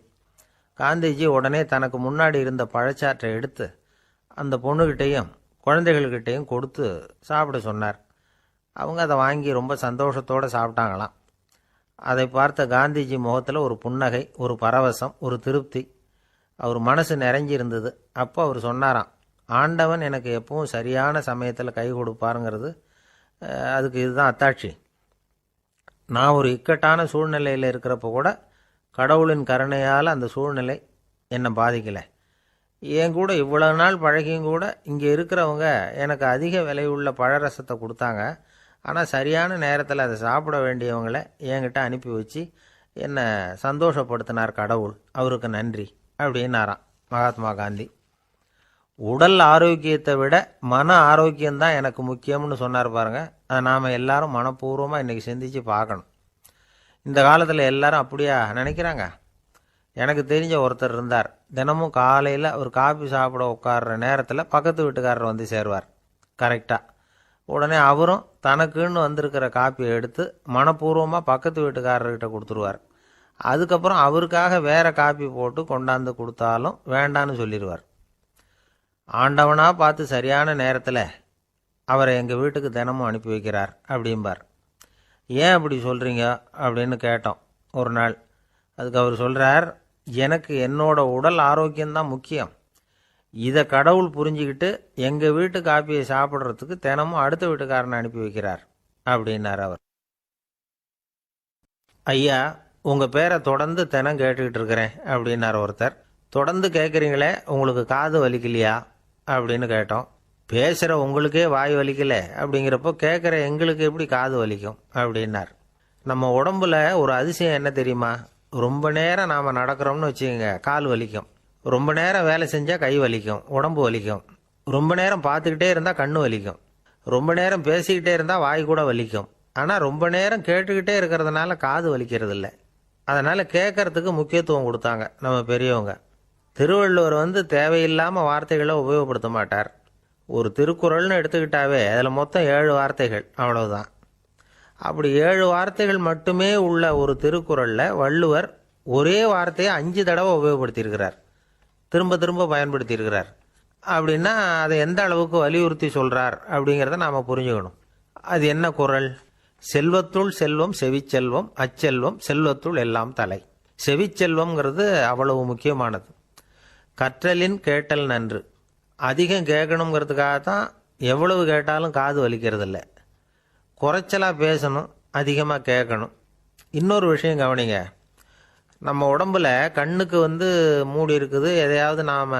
காந்திஜி உடனே தனக்கு முன்னாடி இருந்த பழச்சாற்றை எடுத்து அந்த பொண்ணுகிட்டையும் குழந்தைகள்கிட்டையும் கொடுத்து சாப்பிட சொன்னார். அவங்க அதை வாங்கி ரொம்ப சந்தோஷத்தோடு சாப்பிட்டாங்களாம். அதை பார்த்த காந்திஜி முகத்தில் ஒரு புன்னகை, ஒரு பரவசம், ஒரு திருப்தி. அவர் மனசு நிறைஞ்சி இருந்தது. அப்போ அவர் சொன்னாராம், ஆண்டவன் எனக்கு எப்பவும் சரியான சமயத்தில் கை கொடுப்பாருங்கிறது அதுக்கு இதுதான் அத்தாட்சி. நான் ஒரு இக்கட்டான சூழ்நிலையில் இருக்கிறப்ப கூட கடவுளின் கருணையால் அந்த சூழ்நிலை என்னை பாதிக்கலை. என் கூட இவ்வளவு நாள் பழகியும் கூட இங்கே இருக்கிறவங்க எனக்கு அதிக விலையுள்ள பழரசத்தை கொடுத்தாங்க. ஆனால் சரியான நேரத்தில் அதை சாப்பிட வேண்டியவங்களை என்கிட்ட அனுப்பி வச்சு என்னை சந்தோஷப்படுத்தினார் கடவுள், அவருக்கு நன்றி அப்படின்னாராம் மகாத்மா காந்தி. உடல் ஆரோக்கியத்தை விட மன ஆரோக்கியம்தான் எனக்கு முக்கியம்னு சொன்னார் பாருங்க. அதை நாம் எல்லாரும் மனப்பூர்வமாக இன்றைக்கி சிந்திச்சு பார்க்கணும். இந்த காலத்தில் எல்லாரும் அப்படியா நினைக்கிறாங்க? எனக்கு தெரிஞ்ச ஒருத்தர் இருந்தார். தினமும் காலையில் அவர் காபி சாப்பிட உட்கார்ற நேரத்தில் பக்கத்து வீட்டுக்காரர் வந்து சேருவார் கரெக்டாக. உடனே அவரும் தனக்குன்னு வந்திருக்கிற காப்பியை எடுத்து மனப்பூர்வமாக பக்கத்து வீட்டுக்காரர்கிட்ட கொடுத்துருவார். அதுக்கப்புறம் அவருக்காக வேற காப்பி போட்டு கொண்டாந்து கொடுத்தாலும் வேண்டான்னு சொல்லிடுவார். ஆண்டவனாக பார்த்து சரியான நேரத்தில் அவரை எங்கள் வீட்டுக்கு தினமும் அனுப்பி வைக்கிறார் அப்படிம்பார். ஏன் அப்படி சொல்கிறீங்க அப்படின்னு கேட்டோம் ஒரு நாள். அதுக்கு அவர் சொல்கிறார், எனக்கு என்னோட உடல் ஆரோக்கியம்தான் முக்கியம். இதை கடவுள் புரிஞ்சுக்கிட்டு எங்கள் வீட்டு காப்பியை சாப்பிட்றதுக்கு தினமும் அடுத்த வீட்டுக்காரனை அனுப்பி வைக்கிறார் அப்படின்னார் அவர். ஐயா, உங்கள் பேரை தொடர்ந்து தினம் கேட்டுக்கிட்டு இருக்கிறேன் அப்படின்னார் ஒருத்தர். தொடர்ந்து கேட்குறீங்களே, உங்களுக்கு காது வலிக்கலையா அப்படின்னு கேட்டோம். பேசுகிற உங்களுக்கே வாய் வலிக்கல அப்படிங்கிறப்போ கேட்குற எங்களுக்கு எப்படி காது வலிக்கும் அப்படின்னார். நம்ம உடம்புல ஒரு அதிசயம் என்ன தெரியுமா? ரொம்ப நேரம் நாம் நடக்கிறோம்னு வச்சுக்கோங்க, கால் வலிக்கும். ரொம்ப நேரம் வேலை செஞ்சால் கை வலிக்கும், உடம்பு வலிக்கும். ரொம்ப நேரம் பார்த்துக்கிட்டே இருந்தால் கண்ணு வலிக்கும். ரொம்ப நேரம் பேசிக்கிட்டே இருந்தால் வாய் கூட வலிக்கும். ஆனால் ரொம்ப நேரம் கேட்டுக்கிட்டே இருக்கிறதுனால காது வலிக்கிறது இல்லை. அதனால் கேட்கறதுக்கு முக்கியத்துவம் கொடுத்தாங்க நம்ம பெரியவங்க. திருவள்ளுவர் தேவையில்லாமல் வார்த்தைகளை உபயோகப்படுத்த மாட்டார். ஒரு திருக்குறள்னு எடுத்துக்கிட்டாவே அதில் மொத்தம் 7 வார்த்தைகள், அவ்வளவுதான். அப்படி 7 வார்த்தைகள் மட்டுமே உள்ள ஒரு திருக்குறளில் வள்ளுவர் ஒரே வார்த்தையை 5 தடவை உபயோகப்படுத்தியிருக்கிறார், திரும்ப திரும்ப பயன்படுத்தியிருக்கிறார். அப்படின்னா அதை எந்த அளவுக்கு வலியுறுத்தி சொல்கிறார் அப்படிங்கிறத நாம் புரிஞ்சுக்கணும். அது என்ன குறள்? செல்வத்துள் செல்வம் செவிச்செல்வம், அச்செல்வம் செல்வத்துள் எல்லாம் தலை. செவிச்செல்வம்ங்கிறது அவ்வளவு முக்கியமானது. கற்றலின் கேட்டல் நன்று. அதிகம் கேட்கணுங்கிறதுக்காகத்தான் எவ்வளவு கேட்டாலும் காது வலிக்கிறது இல்லை. குறைச்சலாக பேசணும், அதிகமாக கேட்கணும். இன்னொரு விஷயம் கவனிங்க, நம்ம உடம்புல கண்ணுக்கு மூடி இருக்குது, எதையாவது நாம்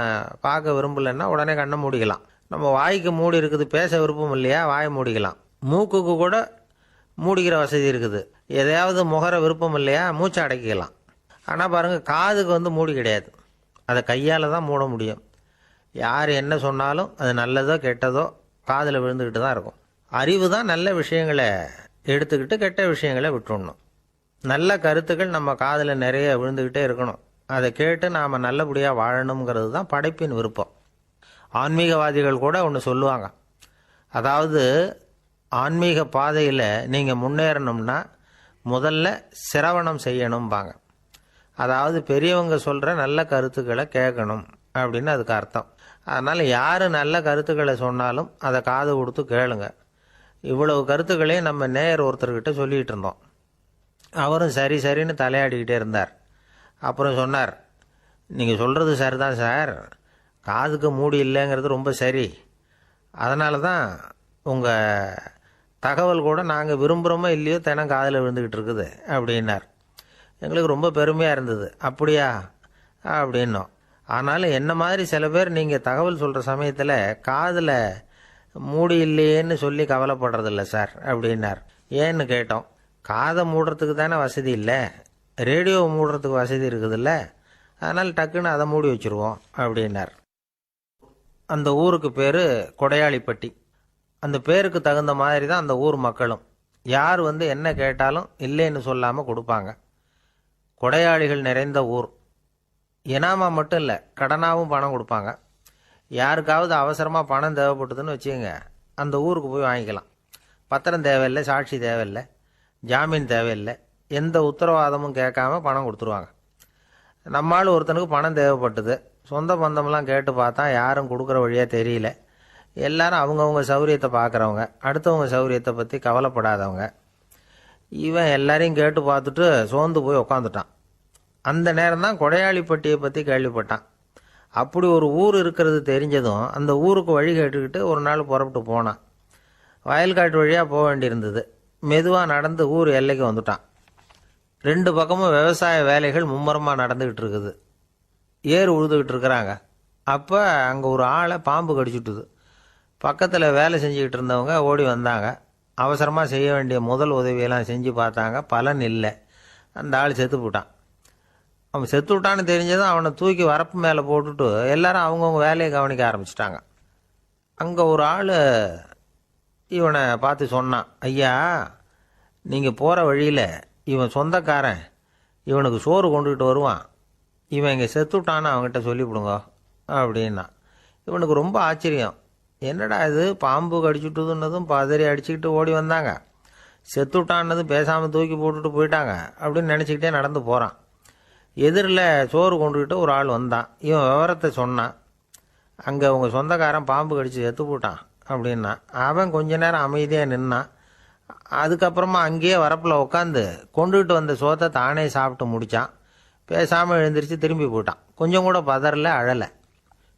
பார்க்க விரும்பலைன்னா உடனே கண்ணை மூடிக்கலாம். நம்ம வாய்க்கு மூடி இருக்குது, பேச விருப்பம் இல்லையா, வாயை மூடிக்கலாம். மூக்குக்கு கூட மூடிக்கிற வசதி இருக்குது, எதையாவது முகர விருப்பம் இல்லையா, மூச்சை அடக்கிக்கலாம். ஆனால் பாருங்கள், காதுக்கு மூடி கிடையாது, அதை கையால் தான் மூட முடியும். யார் என்ன சொன்னாலும் அது நல்லதோ கெட்டதோ காதில் விழுந்துக்கிட்டு தான் இருக்கும். அறிவு தான் நல்ல விஷயங்களை எடுத்துக்கிட்டு கெட்ட விஷயங்களை விட்டுடணும். நல்ல கருத்துக்கள் நம்ம காதில் நிறைய விழுந்துக்கிட்டே இருக்கணும். அதை கேட்டு நாம் நல்லபடியாக வாழணுங்கிறது தான் படைப்பின் விருப்பம். ஆன்மீகவாதிகள் கூட ஒன்று சொல்லுவாங்க, அதாவது ஆன்மீக பாதையில் நீங்கள் முன்னேறணும்னா முதல்ல சிரவணம் செய்யணும்பாங்க. அதாவது பெரியவங்க சொல்கிற நல்ல கருத்துக்களை கேட்கணும் அப்படின்னு அதுக்கு அர்த்தம். அதனால் யார் நல்ல கருத்துக்களை சொன்னாலும் அதை காது கொடுத்து கேளுங்க. இவ்வளவு கருத்துக்களையும் நம்ம நேயர் ஒருத்தர்கிட்ட சொல்லிகிட்டு இருந்தோம். அவரும் சரி சரின்னு தலையாடிக்கிட்டே இருந்தார். அப்புறம் சொன்னார், நீங்கள் சொல்கிறது சரிதான் சார், காதுக்கு மூடி இல்லைங்கிறது ரொம்ப சரி. அதனால தான் உங்கள் தகவல் கூட நாங்கள் விரும்புகிறோமோ இல்லையோ தினம் காதில் விழுந்துக்கிட்டு இருக்குது அப்படின்னார். எங்களுக்கு ரொம்ப பெருமையாக இருந்தது. அப்படியா, அப்படின்னோம். ஆனாலும் என்ன மாதிரி சில பேர் நீங்கள் தகவல் சொல்கிற சமயத்தில் காதில் மூடி இல்லையேன்னு சொல்லி கவலைப்படுறதில்ல சார் அப்படின்னார். ஏன்னு கேட்டோம். காதை மூடுறதுக்கு தானே வசதி இல்லை, ரேடியோவை மூடுறதுக்கு வசதி இருக்குதுல்ல, அதனால் டக்குன்னு அதை மூடி வச்சுருவோம் அப்படின்னார். அந்த ஊருக்கு பேர் கொடையாளிப்பட்டி. அந்த பேருக்கு தகுந்த மாதிரி தான் அந்த ஊர் மக்களும். யார் என்ன கேட்டாலும் இல்லைன்னு சொல்லாமல் கொடுப்பாங்க. கொடையாளிகள் நிறைந்த ஊர். இனாமா மட்டும் இல்லை, கடனாகவும் பணம் கொடுப்பாங்க. யாருக்காவது அவசரமாக பணம் தேவைப்பட்டதுன்னு வச்சுக்கோங்க, அந்த ஊருக்கு போய் வாங்கிக்கலாம். பத்திரம் தேவையில்லை, சாட்சி தேவையில்லை, ஜாமீன் தேவையில்லை, எந்த உத்தரவாதமும் கேட்காம பணம் கொடுத்துருவாங்க. நம்மால் ஒருத்தனுக்கு பணம் தேவைப்பட்டது. சொந்த பந்தம்லாம் கேட்டு பார்த்தா யாரும் கொடுக்குற வழியாக தெரியல. எல்லாரும் அவங்கவுங்க சௌரியத்தை பார்க்குறவங்க, அடுத்தவங்க சௌரியத்தை பற்றி கவலைப்படாதவங்க. இவன் எல்லாரையும் கேட்டு பார்த்துட்டு சோர்ந்து போய் உக்காந்துட்டான். அந்த நேரம் தான் கொடையாளிப்பட்டியை பற்றி கேள்விப்பட்டான். அப்படி ஒரு ஊர் இருக்கிறது தெரிஞ்சதும் அந்த ஊருக்கு வழி கேட்டுக்கிட்டு ஒரு நாள் புறப்பட்டு போனான். வயல்காட்டு வழியாக போக வேண்டியிருந்தது. மெதுவாக நடந்து ஊர் எல்லைக்கு வந்துட்டான். 2 பக்கமும் விவசாய வேலைகள் மும்முரமாக நடந்துக்கிட்டு இருக்குது. ஏர் உழுதுகிட்டு இருக்கிறாங்க. அப்போ அங்கே ஒரு ஆளை பாம்பு கடிச்சுட்டுது. பக்கத்தில் வேலை செஞ்சுக்கிட்டு இருந்தவங்க ஓடி வந்தாங்க. அவசரமாக செய்ய வேண்டிய முதல் உதவியெல்லாம் செஞ்சு பார்த்தாங்க. பலன் இல்லை. அந்த ஆள் செத்து போட்டான். அவன் செத்து விட்டான்னு தெரிஞ்சதும் அவனை தூக்கி வரப்பு மேலே போட்டுட்டு எல்லாரும் அவங்கவுங்க வேலையை கவனிக்க ஆரம்பிச்சிட்டாங்க. அங்கே ஒரு ஆள் இவனை பார்த்து சொன்னான், ஐயா, நீங்கள் போகிற வழியில் இவன் சொந்தக்காரன் இவனுக்கு சோறு கொண்டுகிட்டு வருவான், இவன் இங்கே செத்துட்டான்னு அவங்ககிட்ட சொல்லிவிடுங்க அப்படின்னா. இவனுக்கு ரொம்ப ஆச்சரியம். என்னடா இது, பாம்பு கடிச்சுட்டுதுன்னதும் பதறி அடிச்சுக்கிட்டு ஓடி வந்தாங்க, செத்துட்டான்னதும் பேசாமல் தூக்கி போட்டுட்டு போயிட்டாங்க அப்படின்னு நினச்சிக்கிட்டே நடந்து போகிறான். எதிரில் சோறு கொண்டுக்கிட்டு ஒரு ஆள் வந்தான். இவன் விவரத்தை சொன்னான். அங்கே உங்கள் சொந்தக்காரன் பாம்பு கடிச்சு செத்து போட்டான் அப்படின்னா. அவன் கொஞ்ச நேரம் அமைதியாக நின்னான். அதுக்கப்புறமா அங்கேயே வரப்பில் உட்காந்து கொண்டுகிட்டு வந்த சோத்தை தானே சாப்பிட்டு முடித்தான். பேசாமல் எழுந்திரிச்சு திரும்பி போயிட்டான். கொஞ்சம் கூட பதறல, அழலை.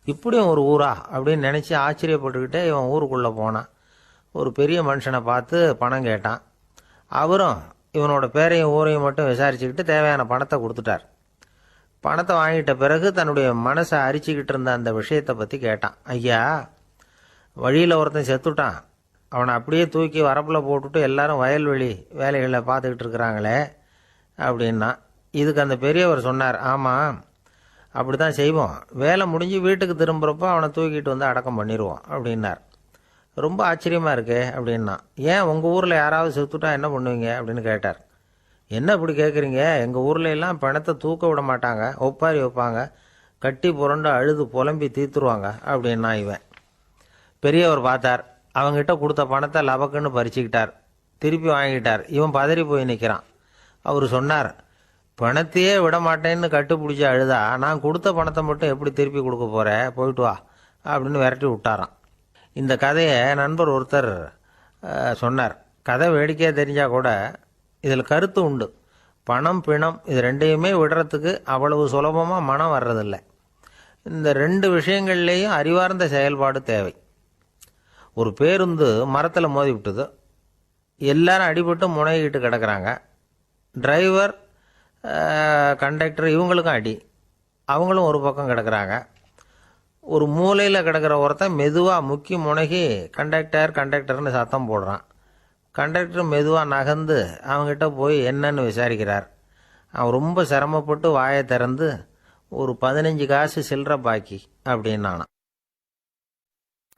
இப்படியும் ஒரு ஊரா அப்படின்னு நினச்சி ஆச்சரியப்பட்டுக்கிட்டே இவன் ஊருக்குள்ளே போனான். ஒரு பெரிய மனுஷனை பார்த்து பணம் கேட்டான். அவரும் இவனோட பேரையும் ஊரையும் மட்டும் விசாரிச்சுக்கிட்டு தேவையான பணத்தை கொடுத்துட்டார். பணத்தை வாங்கிட்ட பிறகு தன்னுடைய மனசை அரிச்சுக்கிட்டு இருந்த அந்த விஷயத்தை பற்றி கேட்டான். ஐயா, வழியில் ஒருத்தன் செத்துட்டான், அவனை அப்படியே தூக்கி வரப்பில் போட்டுட்டு எல்லாரும் வயல்வெளி வேலைகளை பார்த்துக்கிட்டு இருக்கிறாங்களே அப்படின்னா. இதுக்கு அந்த பெரியவர் சொன்னார், ஆமாம், அப்படி தான் செய்வோம். வேலை முடிஞ்சு வீட்டுக்கு திரும்புகிறப்போ அவனை தூக்கிட்டு வந்து அடக்கம் பண்ணிடுவோம் அப்படின்னார். ரொம்ப ஆச்சரியமாக இருக்கே அப்படின்னா. ஏன் உங்கள் ஊரில் யாராவது செத்துட்டா என்ன பண்ணுவீங்க அப்படின்னு கேட்டார். என்ன இப்படி கேட்குறீங்க, எங்கள் ஊரில் எல்லாம் பிணத்தை தூக்க விட மாட்டாங்க, ஒப்பாரி வைப்பாங்க, கட்டி புரண்டு அழுது புலம்பி தீத்துருவாங்க அப்படின்னா. இவன் பெரியவர் பார்த்தார். அவங்ககிட்ட கொடுத்த பணத்தை லபக்குன்னு பறிச்சுக்கிட்டார். திருப்பி வாங்கிட்டார். இவன் பதறி போய் நிற்கிறான். அவர் சொன்னார், பணத்தையே விட மாட்டேன்னு கட்டுப்பிடிச்சி அழுதா நான் கொடுத்த பணத்தை மட்டும் எப்படி திருப்பி கொடுக்க போகிறேன், போயிட்டு வா அப்படின்னு விரட்டி விட்டாராம். இந்த கதையை நண்பர் ஒருத்தர் சொன்னார். கதை வேடிக்கையாக தெரிஞ்சால் கூட இதில் கருத்து உண்டு. பணம் பிணம் இது ரெண்டையுமே விடுறதுக்கு அவ்வளவு சுலபமாக மனம் வர்றதில்லை. இந்த 2 விஷயங்கள்லேயும் அறிவார்ந்த செயல்பாடு தேவை. ஒரு பேருந்து மரத்தில் மோதி விட்டுது. எல்லாரும் அடிபட்டு முனைகிட்டு கிடக்கிறாங்க. டிரைவர், கண்டக்டர் இவங்களுக்கும் அடி. அவங்களும் ஒரு பக்கம் கிடக்கிறாங்க. ஒரு மூலையில் கிடக்கிற ஒருத்தன் மெதுவாக முக்கி முனகி கண்டக்டர்னு சத்தம் போடுறான். கண்டக்டர் மெதுவாக நகர்ந்து அவங்ககிட்ட போய் என்னன்னு விசாரிக்கிறார். அவன் ரொம்ப சிரமப்பட்டு வாயை திறந்து ஒரு 15 காசு சில்லற பாக்கி அப்படின்னானான்.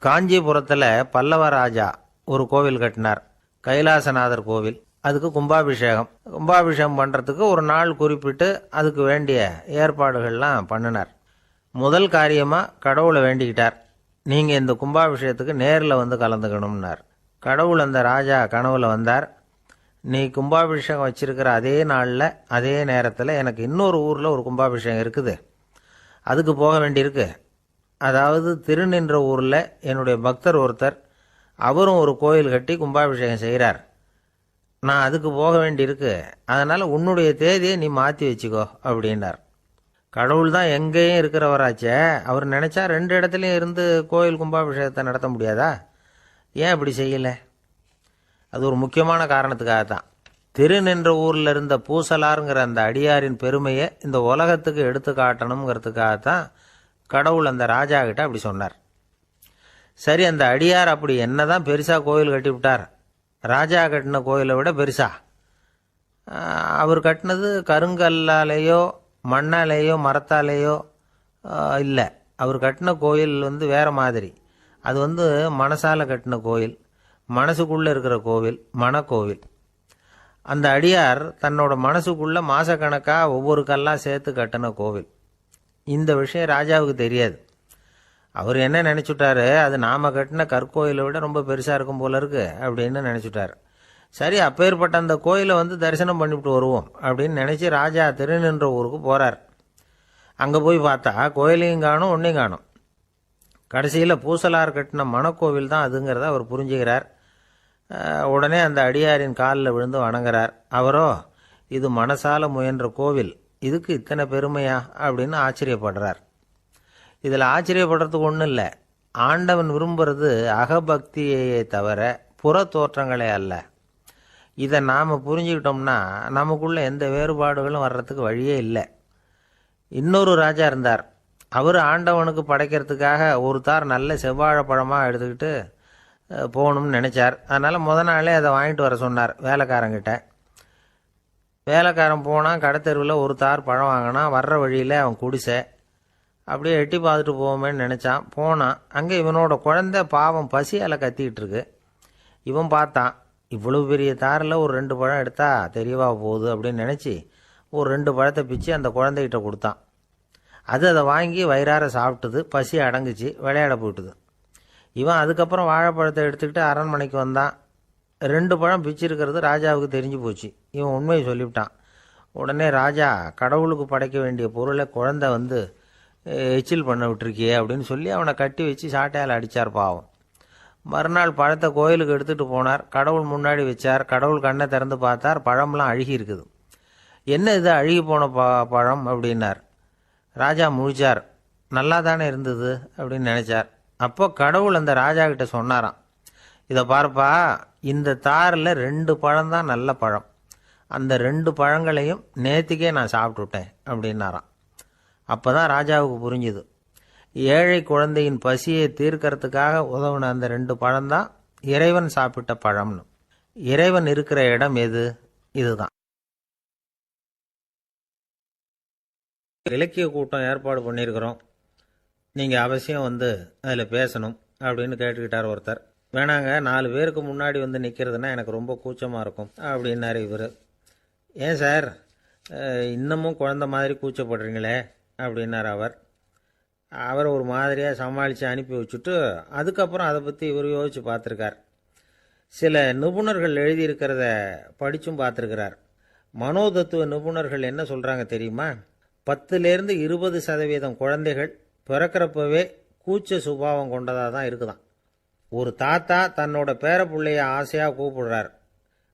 காஞ்சிபுரத்தில் பல்லவ ராஜா ஒரு கோவில் கட்டினார், கைலாசநாதர் கோவில். அதுக்கு கும்பாபிஷேகம் பண்ணுறதுக்கு ஒரு நாள் குறிப்பிட்டு அதுக்கு வேண்டிய ஏற்பாடுகள்லாம் பண்ணினார். முதல் காரியமாக கடவுளை வேண்டிக்கிட்டார், நீங்கள் இந்த கும்பாபிஷேகத்துக்கு நேரில் வந்து கலந்துக்கணும்னார். கடவுள் அந்த ராஜா கனவுல வந்தார். நீ கும்பாபிஷேகம் வச்சிருக்கிற அதே நாளில் அதே நேரத்தில் எனக்கு இன்னொரு ஊரில் ஒரு கும்பாபிஷேகம் இருக்குது, அதுக்கு போக வேண்டியிருக்கு. அதாவது திருநின்ற ஊரில் என்னுடைய பக்தர் ஒருத்தர், அவரும் ஒரு கோயில் கட்டி கும்பாபிஷேகம் செய்கிறார். நான் அதுக்கு போக வேண்டியிருக்கு, அதனால் உன்னுடைய தேதியை நீ மாற்றி வச்சுக்கோ அப்படின்னார். கடவுள் தான் எங்கேயும் இருக்கிறவராச்சே, அவர் நினச்சா 2 இடத்துலையும் இருந்து கோயில் கும்பாபிஷேகத்தை நடத்த முடியாதா? ஏன் அப்படி செய்யலை? அது ஒரு முக்கியமான காரணத்துக்காக தான். திருநின்ற ஊரில் இருந்த பூசலாருங்கிற அந்த அடியாரின் பெருமையை இந்த உலகத்துக்கு எடுத்து காட்டணுங்கிறதுக்காகத்தான் கடவுள் அந்த ராஜா கிட்ட அப்படி சொன்னார். சரி, அந்த அடியார் அப்படி என்னதான் பெருசா கோயில் கட்டிவிட்டார்? ராஜா கட்டின கோயிலை விட பெருசா? அவர் கட்டினது கருங்கல்லாலேயோ மண்ணாலேயோ மரத்தாலேயோ இல்லை. அவர் கட்டின கோயில் வேற மாதிரி. அது மனசால கட்டின கோயில், மனசுக்குள்ளே இருக்கிற கோவில், மனக்கோவில். அந்த அடியார் தன்னோட மனசுக்குள்ள மாசக்கணக்காக ஒவ்வொரு கல்லாக சேர்த்து கட்டின கோவில். இந்த விஷயம் ராஜாவுக்கு தெரியாது. அவர் என்ன நினச்சுட்டாரு, அது நாம கட்டின கற்கோயிலை விட ரொம்ப பெருசாக இருக்கும் போல இருக்கு அப்படின்னு நினச்சிட்டார். சரி, அப்பேற்பட்ட அந்த கோயிலை தரிசனம் பண்ணிவிட்டு வருவோம் அப்படின்னு நினச்சி ராஜா திருநின்ற ஊருக்கு போகிறார். அங்கே போய் பார்த்தா கோயிலையும் காணும், ஒன்றையும் காணும். கடைசியில் பூசலார் கட்டின மணக்கோவில் தான் அதுங்கிறத அவர் புரிஞ்சுக்கிறார். உடனே அந்த அடியாரின் காலில் விழுந்து வணங்குறார். அவரோ, இது மனசால முயன்ற கோவில், இதுக்கு இத்தனை பெருமையா அப்படின்னு ஆச்சரியப்படுறார். இதில் ஆச்சரியப்படுறதுக்கு ஒன்றும் இல்லை. ஆண்டவன் விரும்புறது அகபக்தியையே தவிர புற தோற்றங்களே அல்ல. இதை நாம் புரிஞ்சுக்கிட்டோம்னா நமக்குள்ள எந்த வேறுபாடுகளும் வர்றதுக்கு வழியே இல்லை. இன்னொரு ராஜா இருந்தார். அவர் ஆண்டவனுக்கு படைக்கிறதுக்காக ஒரு தார் நல்ல செவ்வாழைப்பழமாக எடுத்துக்கிட்டு போகணும்னு நினச்சார். அதனால் முத நாளே அதை வாங்கிட்டு வர சொன்னார் வேலைக்காரங்கிட்ட. வேலைக்காரன் போனால் கடைத்தெருவில் ஒரு தார் பழம் வாங்கினான். வர்ற வழியில் அவன் குடிசை. அப்படியே எட்டி பார்த்துட்டு போவோமேன்னு நினச்சான். போனான். அங்கே இவனோட குழந்தை பாவம் பசியால் கத்திக்கிட்டு இருக்கு. இவன் பார்த்தான், இவ்வளவு பெரிய தாரில் ஒரு 2 பழம் எடுத்தா தெரியவா போகுது அப்படின்னு நினச்சி ஒரு 2 பழத்தை பிச்சு அந்த குழந்தைகிட்ட கொடுத்தான். அது அதை வாங்கி வயிறார சாப்பிட்டுது. பசி அடங்குச்சு, விளையாட போயிட்டுது. இவன் அதுக்கப்புறம் வாழைப்பழத்தை எடுத்துக்கிட்டு அரண்மனைக்கு வந்தான். 2 பழம் பிச்சிருக்கிறது ராஜாவுக்கு தெரிஞ்சு போச்சு. இவன் உண்மையை சொல்லிவிட்டான். உடனே ராஜா, கடவுளுக்கு படைக்க வேண்டிய பொருளை குழந்தை எச்சில் பண்ண விட்டுருக்கியே அப்படின்னு சொல்லி அவனை கட்டி வச்சு சாட்டையால் அடித்தார் பாவம். மறுநாள் பழத்தை கோயிலுக்கு எடுத்துகிட்டு போனார். கடவுள் முன்னாடி வச்சார். கடவுள் கண்ணை திறந்து பார்த்தார், பழம்லாம் அழுகி இருக்குது. என்ன இது அழுகி போன பழம் அப்படின்னார். ராஜா முழிச்சார். நல்லா தானே இருந்தது அப்படின்னு நினச்சார். அப்போ கடவுள் அந்த ராஜா கிட்ட சொன்னாராம், இதை பார்ப்பா, இந்த தாரில் 2 பழம் தான் நல்ல பழம். அந்த 2 பழங்களையும் நேற்றுக்கே நான் சாப்பிட்டுட்டேன் அப்படின்னாராம். அப்போ தான் ராஜாவுக்கு புரிஞ்சுது, ஏழை குழந்தையின் பசியை தீர்க்கறதுக்காக உதவுன அந்த 2 பழம்தான் இறைவன் சாப்பிட்ட பழம்னு. இறைவன் இருக்கிற இடம் எது? இதுதான். இலக்கிய கூட்டம் ஏற்பாடு பண்ணியிருக்கிறோம், நீங்கள் அவசியம் அதில் பேசணும் அப்படின்னு கேட்டுக்கிட்டார் ஒருத்தர். வேணாங்க, 4 பேருக்கு முன்னாடி நிற்கிறதுனா எனக்கு ரொம்ப கூச்சமாக இருக்கும் அப்படின்னாரு இவர். ஏன் சார் இன்னமும் குழந்த மாதிரி கூச்சப்படுறீங்களே அப்படின்னார் அவர். அவரை ஒரு மாதிரியாக சமாளித்து அனுப்பி வச்சுட்டு அதுக்கப்புறம் அதை பற்றி இவர் யோசித்து பார்த்துருக்கார். சில நிபுணர்கள் எழுதியிருக்கிறத படித்தும் பார்த்துருக்கிறார். மனோதத்துவ நிபுணர்கள் என்ன சொல்கிறாங்க தெரியுமா? 10லேருந்து 20% குழந்தைகள் பிறக்கிறப்பவே கூச்ச சுபாவம் கொண்டதாக தான் இருக்குதான். ஒரு தாத்தா தன்னோட பேர பிள்ளைய ஆசையாக கூப்பிடுறார்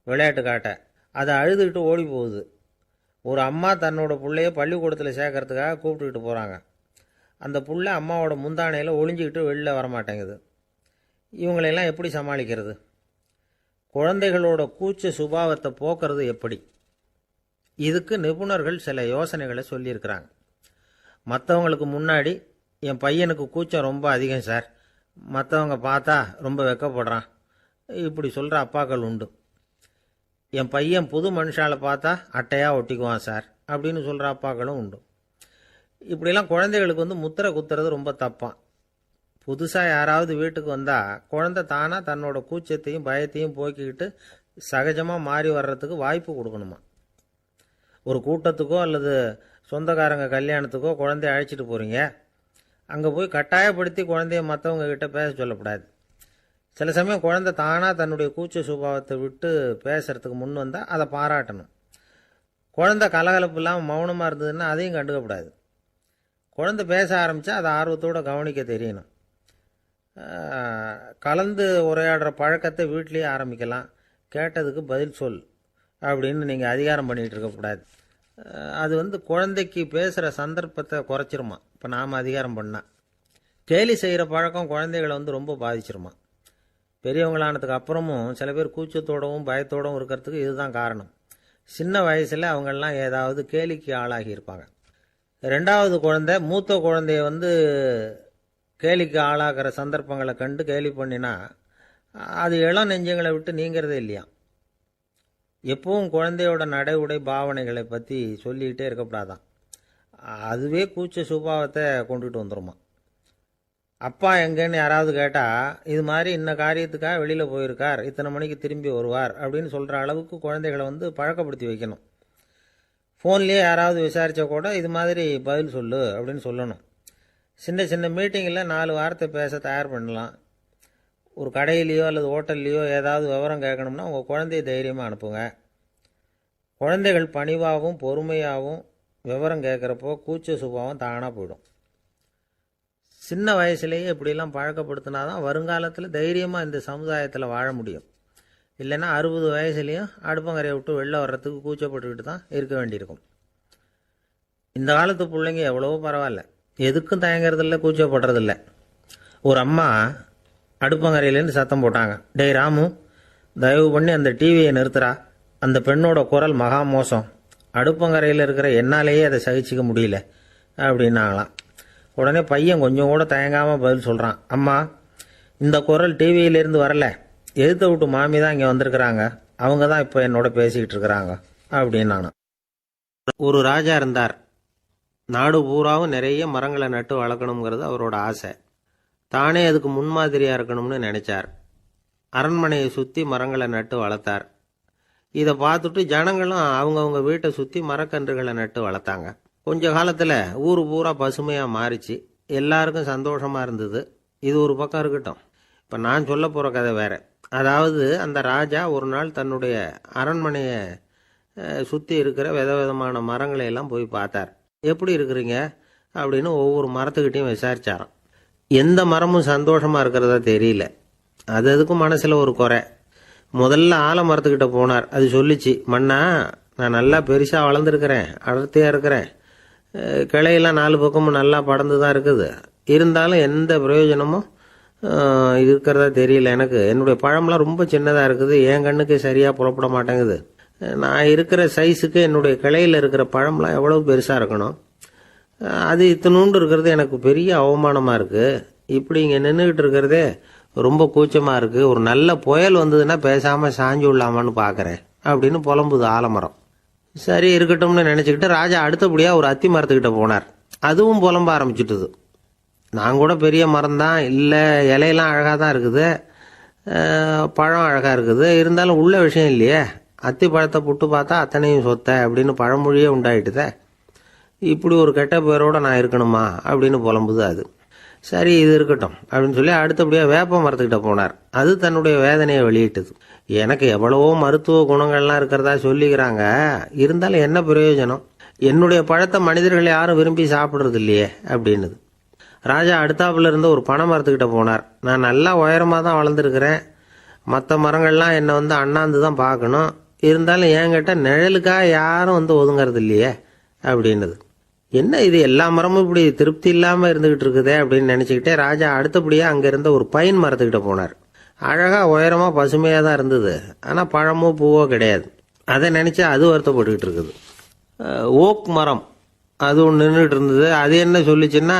விளையாட்டு காட்ட, அதை அழுதுகிட்டு ஓடி போகுது. ஒரு அம்மா தன்னோட பிள்ளைய பள்ளிக்கூடத்தில் சேர்க்கறதுக்காக கூப்பிட்டுக்கிட்டு போகிறாங்க. அந்த புள்ள அம்மாவோட முந்தானையில் ஒளிஞ்சிக்கிட்டு வெளில வரமாட்டேங்குது. இவங்களெல்லாம் எப்படி சமாளிக்கிறது? குழந்தைகளோட கூச்ச சுபாவத்தை போக்குறது எப்படி? இதுக்கு நிபுணர்கள் சில யோசனைகளை சொல்லியிருக்கிறாங்க. மற்றவங்களுக்கு முன்னாடி என் பையனுக்கு கூச்சம் ரொம்ப அதிகம் சார், மற்றவங்க பார்த்தா ரொம்ப வெக்கப்படுறான், இப்படி சொல்கிற அப்பாக்கள் உண்டு. என் பையன் புது மனுஷால பார்த்தா அட்டையாக ஒட்டிக்குவான் சார் அப்படின்னு சொல்கிற அப்பாக்களும் உண்டு. இப்படிலாம் குழந்தைகளுக்கு முத்திரை குத்துறது ரொம்ப தப்பான். புதுசாக யாராவது வீட்டுக்கு வந்தால் குழந்தை தானாக தன்னோட கூச்சத்தையும் பயத்தையும் போக்கிக்கிட்டு சகஜமாக மாறி வர்றதுக்கு வாய்ப்பு கொடுக்கணுமா. ஒரு கூட்டத்துக்கோ அல்லது சொந்தக்காரங்க கல்யாணத்துக்கோ குழந்தைய அழைச்சிட்டு போகிறீங்க, அங்கே போய் கட்டாயப்படுத்தி குழந்தைய மற்றவங்க கிட்ட பேச சொல்லக்கூடாது. சில சமயம் குழந்தை தானாக தன்னுடைய கூச்ச சுபாவத்தை விட்டு பேசுறதுக்கு முன் வந்தால் அதை பாராட்டணும். குழந்தை கலகலப்பு இல்லாமல் மௌனமாக இருந்ததுன்னா அதையும் கண்டுக்கக்கூடாது. குழந்தை பேச ஆரம்பித்தா அதை ஆர்வத்தோடு கவனிக்க தெரியணும். கலந்து உரையாடுற பழக்கத்தை வீட்லேயே ஆரம்பிக்கலாம். கேட்டதுக்கு பதில் சொல் அப்படின்னு நீங்கள் அதிகாரம் பண்ணிகிட்டு இருக்கக்கூடாது. அது குழந்தைக்கு பேசுகிற சந்தர்ப்பத்தை குறைச்சிருமா. இப்போ நாம் அதிகாரம் பண்ணால் கேலி செய்கிற பழக்கம் குழந்தைகளை ரொம்ப பாதிச்சிருமா. பெரியவங்களானதுக்கு அப்புறமும் சில பேர் கூச்சத்தோடவும் பயத்தோடவும் இருக்கிறதுக்கு இதுதான் காரணம். சின்ன வயசில் அவங்கெல்லாம் ஏதாவது கேலிக்கு ஆளாகி இருப்பாங்க. ரெண்டாவது குழந்தை மூத்த குழந்தைய கேலிக்கு ஆளாகிற சந்தர்ப்பங்களை கண்டு கேலி பண்ணினா அது இளம் நெஞ்சங்களை விட்டு நீங்கிறதே இல்லையா. எப்பவும் குழந்தையோட நடை உடை பாவனைகளை பற்றி சொல்லிக்கிட்டே இருக்கக்கூடாதான். அதுவே கூச்ச சுபாவத்தை கொண்டுட்டு வந்துருமா. அப்பா எங்கன்னு யாராவது கேட்டால் இது மாதிரி இன்ன காரியத்துக்காக வெளியில் போயிருக்கார், இத்தனை மணிக்கு திரும்பி வருவார் அப்படின்னு சொல்கிற அளவுக்கு குழந்தைகளை பழக்கப்படுத்தி வைக்கணும். ஃபோன்லேயே யாராவது விசாரித்தா கூட இது மாதிரி பதில் சொல்லு அப்படின்னு சொல்லணும். சின்ன சின்ன மீட்டிங்கில் 4 வார்த்தை பேச தயார் பண்ணலாம். ஒரு கடையிலையோ அல்லது ஹோட்டல்லையோ ஏதாவது விவரம் கேட்கணும்னா உங்கள் குழந்தைய தைரியமாக அனுப்புங்க. குழந்தைகள் பணிவாகவும் பொறுமையாகவும் விவரம் கேட்குறப்போ கூச்ச சுபாவம் தானாக போயிடும். சின்ன வயசுலேயே இப்படிலாம் பழக்கப்படுத்தினா தான் வருங்காலத்தில் தைரியமாக இந்த சமுதாயத்தில் வாழ முடியும். இல்லைன்னா 60 வயசுலேயும் அடுப்பங்கரையை விட்டு வெளில வர்றதுக்கு கூச்சப்பட்டுக்கிட்டு தான் இருக்க வேண்டியிருக்கும். இந்த காலத்து பிள்ளைங்க எவ்வளவோ பரவாயில்ல, எதுக்கும் தயங்குறதில்ல, கூச்சப்படுறதில்ல. ஒரு அம்மா அடுப்பங்கரையிலேருந்து சத்தம் போட்டாங்க, டேய் ராமு, தயவு பண்ணி அந்த டிவியை நிறுத்துறா, அந்த பெண்ணோட குரல் மகா மோசம், அடுப்பங்கரையில் இருக்கிற என்னாலேயே அதை சகிச்சிக்க முடியல அப்படின்னாங்களாம். உடனே பையன் கொஞ்சம் கூட தயங்காமல் பதில் சொல்கிறான், அம்மா இந்த குரல் டிவியிலேருந்து வரல, எதிர்த்த விட்டு மாமி தான் இங்கே வந்திருக்கிறாங்க, அவங்க தான் இப்போ என்னோட பேசிக்கிட்டு இருக்கிறாங்க அப்படின்னு நானும். ஒரு ராஜா இருந்தார். நாடு பூராவும் நிறைய மரங்களை நட்டு வளர்க்கணுங்கிறது அவரோட ஆசை. தானே அதுக்கு முன்மாதிரியாக இருக்கணும்னு நினைச்சார். அரண்மனையை சுற்றி மரங்களை நட்டு வளர்த்தார். இதை பார்த்துட்டு ஜனங்களும் அவங்கவுங்க வீட்டை சுற்றி மரக்கன்றுகளை நட்டு வளர்த்தாங்க. கொஞ்ச காலத்தில் ஊர் பூரா பசுமையாக மாறிச்சு. எல்லாருக்கும் சந்தோஷமாக இருந்தது. இது ஒரு பக்கம் இருக்கட்டும். இப்போ நான் சொல்ல போகிற கதை வேற. அதாவது அந்த ராஜா ஒரு நாள் தன்னுடைய அரண்மனையை சுற்றி இருக்கிற விதவிதமான மரங்களை எல்லாம் போய் பார்த்தார். எப்படி இருக்கிறீங்க அப்படின்னு ஒவ்வொரு மரத்துக்கிட்டையும் விசாரிச்சாராம். எந்த மரமும் சந்தோஷமாக இருக்கிறதா தெரியல. அதுக்கும் மனசில் ஒரு குறை. முதல்ல ஆலமரத்துக்கிட்ட போனார். அது சொல்லிச்சு, மண்ணா நான் நல்லா பெருசாக வளர்ந்துருக்கிறேன், அடர்த்தியாக இருக்கிறேன், கிளையெல்லாம் 4 பக்கமும் நல்லா படர்ந்து தான் இருக்குது, இருந்தாலும் எந்த பிரயோஜனமும் இருக்கிறதா தெரியல எனக்கு. என்னுடைய பழம்லாம் ரொம்ப சின்னதாக இருக்குது, என் கண்ணுக்கு சரியாக புறப்பட மாட்டேங்குது. நான் இருக்கிற சைஸுக்கு என்னுடைய கிளையில் இருக்கிற பழம்லாம் எவ்வளோ பெருசாக இருக்கணும், அது இத்தினூண்டு இருக்கிறது எனக்கு பெரிய அவமானமாக இருக்குது. இப்படி இங்கே நின்றுக்கிட்டு இருக்கிறதே ரொம்ப கூச்சமாக இருக்குது. ஒரு நல்ல புயல் வந்ததுன்னா பேசாமல் சாஞ்சு விடலாமான்னு பார்க்குறேன் அப்படின்னு புலம்புது ஆலமரம். சரி இருக்கட்டும்னு நினச்சிக்கிட்டு ராஜா அடுத்தபடியாக ஒரு அத்தி மரத்துக்கிட்ட போனார். அதுவும் புலம்ப ஆரம்பிச்சுட்டுது. நான் கூட பெரிய மரம் தான், இல்லை இலையெல்லாம் அழகாக தான் இருக்குது, பழம் அழகாக இருக்குது, இருந்தாலும் உள்ள விஷயம் இல்லையே, அத்தி பழத்தை புட்டு பார்த்தா அத்தனையும் சொத்த அப்படின்னு பழமொழியே உண்டாயிட்டுதே, இப்படி ஒரு கெட்ட பேரோடு நான் இருக்கணுமா அப்படின்னு புலம்புது அது. சரி இது இருக்கட்டும் அப்படின்னு சொல்லி அடுத்தபடியாக வேப்ப மரத்துக்கிட்ட போனார். அது தன்னுடைய வேதனையை வெளியிட்டது. எனக்கு எவ்வளவோ மருத்துவ குணங்கள்லாம் இருக்கிறதா சொல்லிக்கிறாங்க, இருந்தாலும் என்ன பிரயோஜனம், என்னுடைய பழத்தை மனிதர்கள் யாரும் விரும்பி சாப்பிட்றது இல்லையே அப்படின்னுது. ராஜா அடுத்தாப்புல இருந்த ஒரு பனை மரத்துக்கிட்ட போனார். நான் நல்லா உயரமாக தான் வளர்ந்துருக்கிறேன், மற்ற மரங்கள்லாம் என்னை அண்ணாந்து தான் பார்க்கணும், இருந்தாலும் என்கிட்ட நிழலுக்காக யாரும் ஒதுங்கிறது இல்லையே அப்படின்னுது. என்ன இது எல்லா மரமும் இப்படி திருப்தி இல்லாமல் இருந்துகிட்டு இருக்குதே அப்படின்னு நினச்சிக்கிட்டே ராஜா அடுத்தபடியாக அங்கே இருந்த ஒரு பைன் மரத்துக்கிட்ட போனார். அழகாக உயரமாக பசுமையாக தான் இருந்தது, ஆனால் பழமோ பூவோ கிடையாது. அதை நினச்சா அது வருத்தப்பட்டுக்கிட்டு இருக்குது. ஓக் மரம் அது ஒன்று நின்றுட்டு இருந்தது. அது என்ன சொல்லிச்சுன்னா,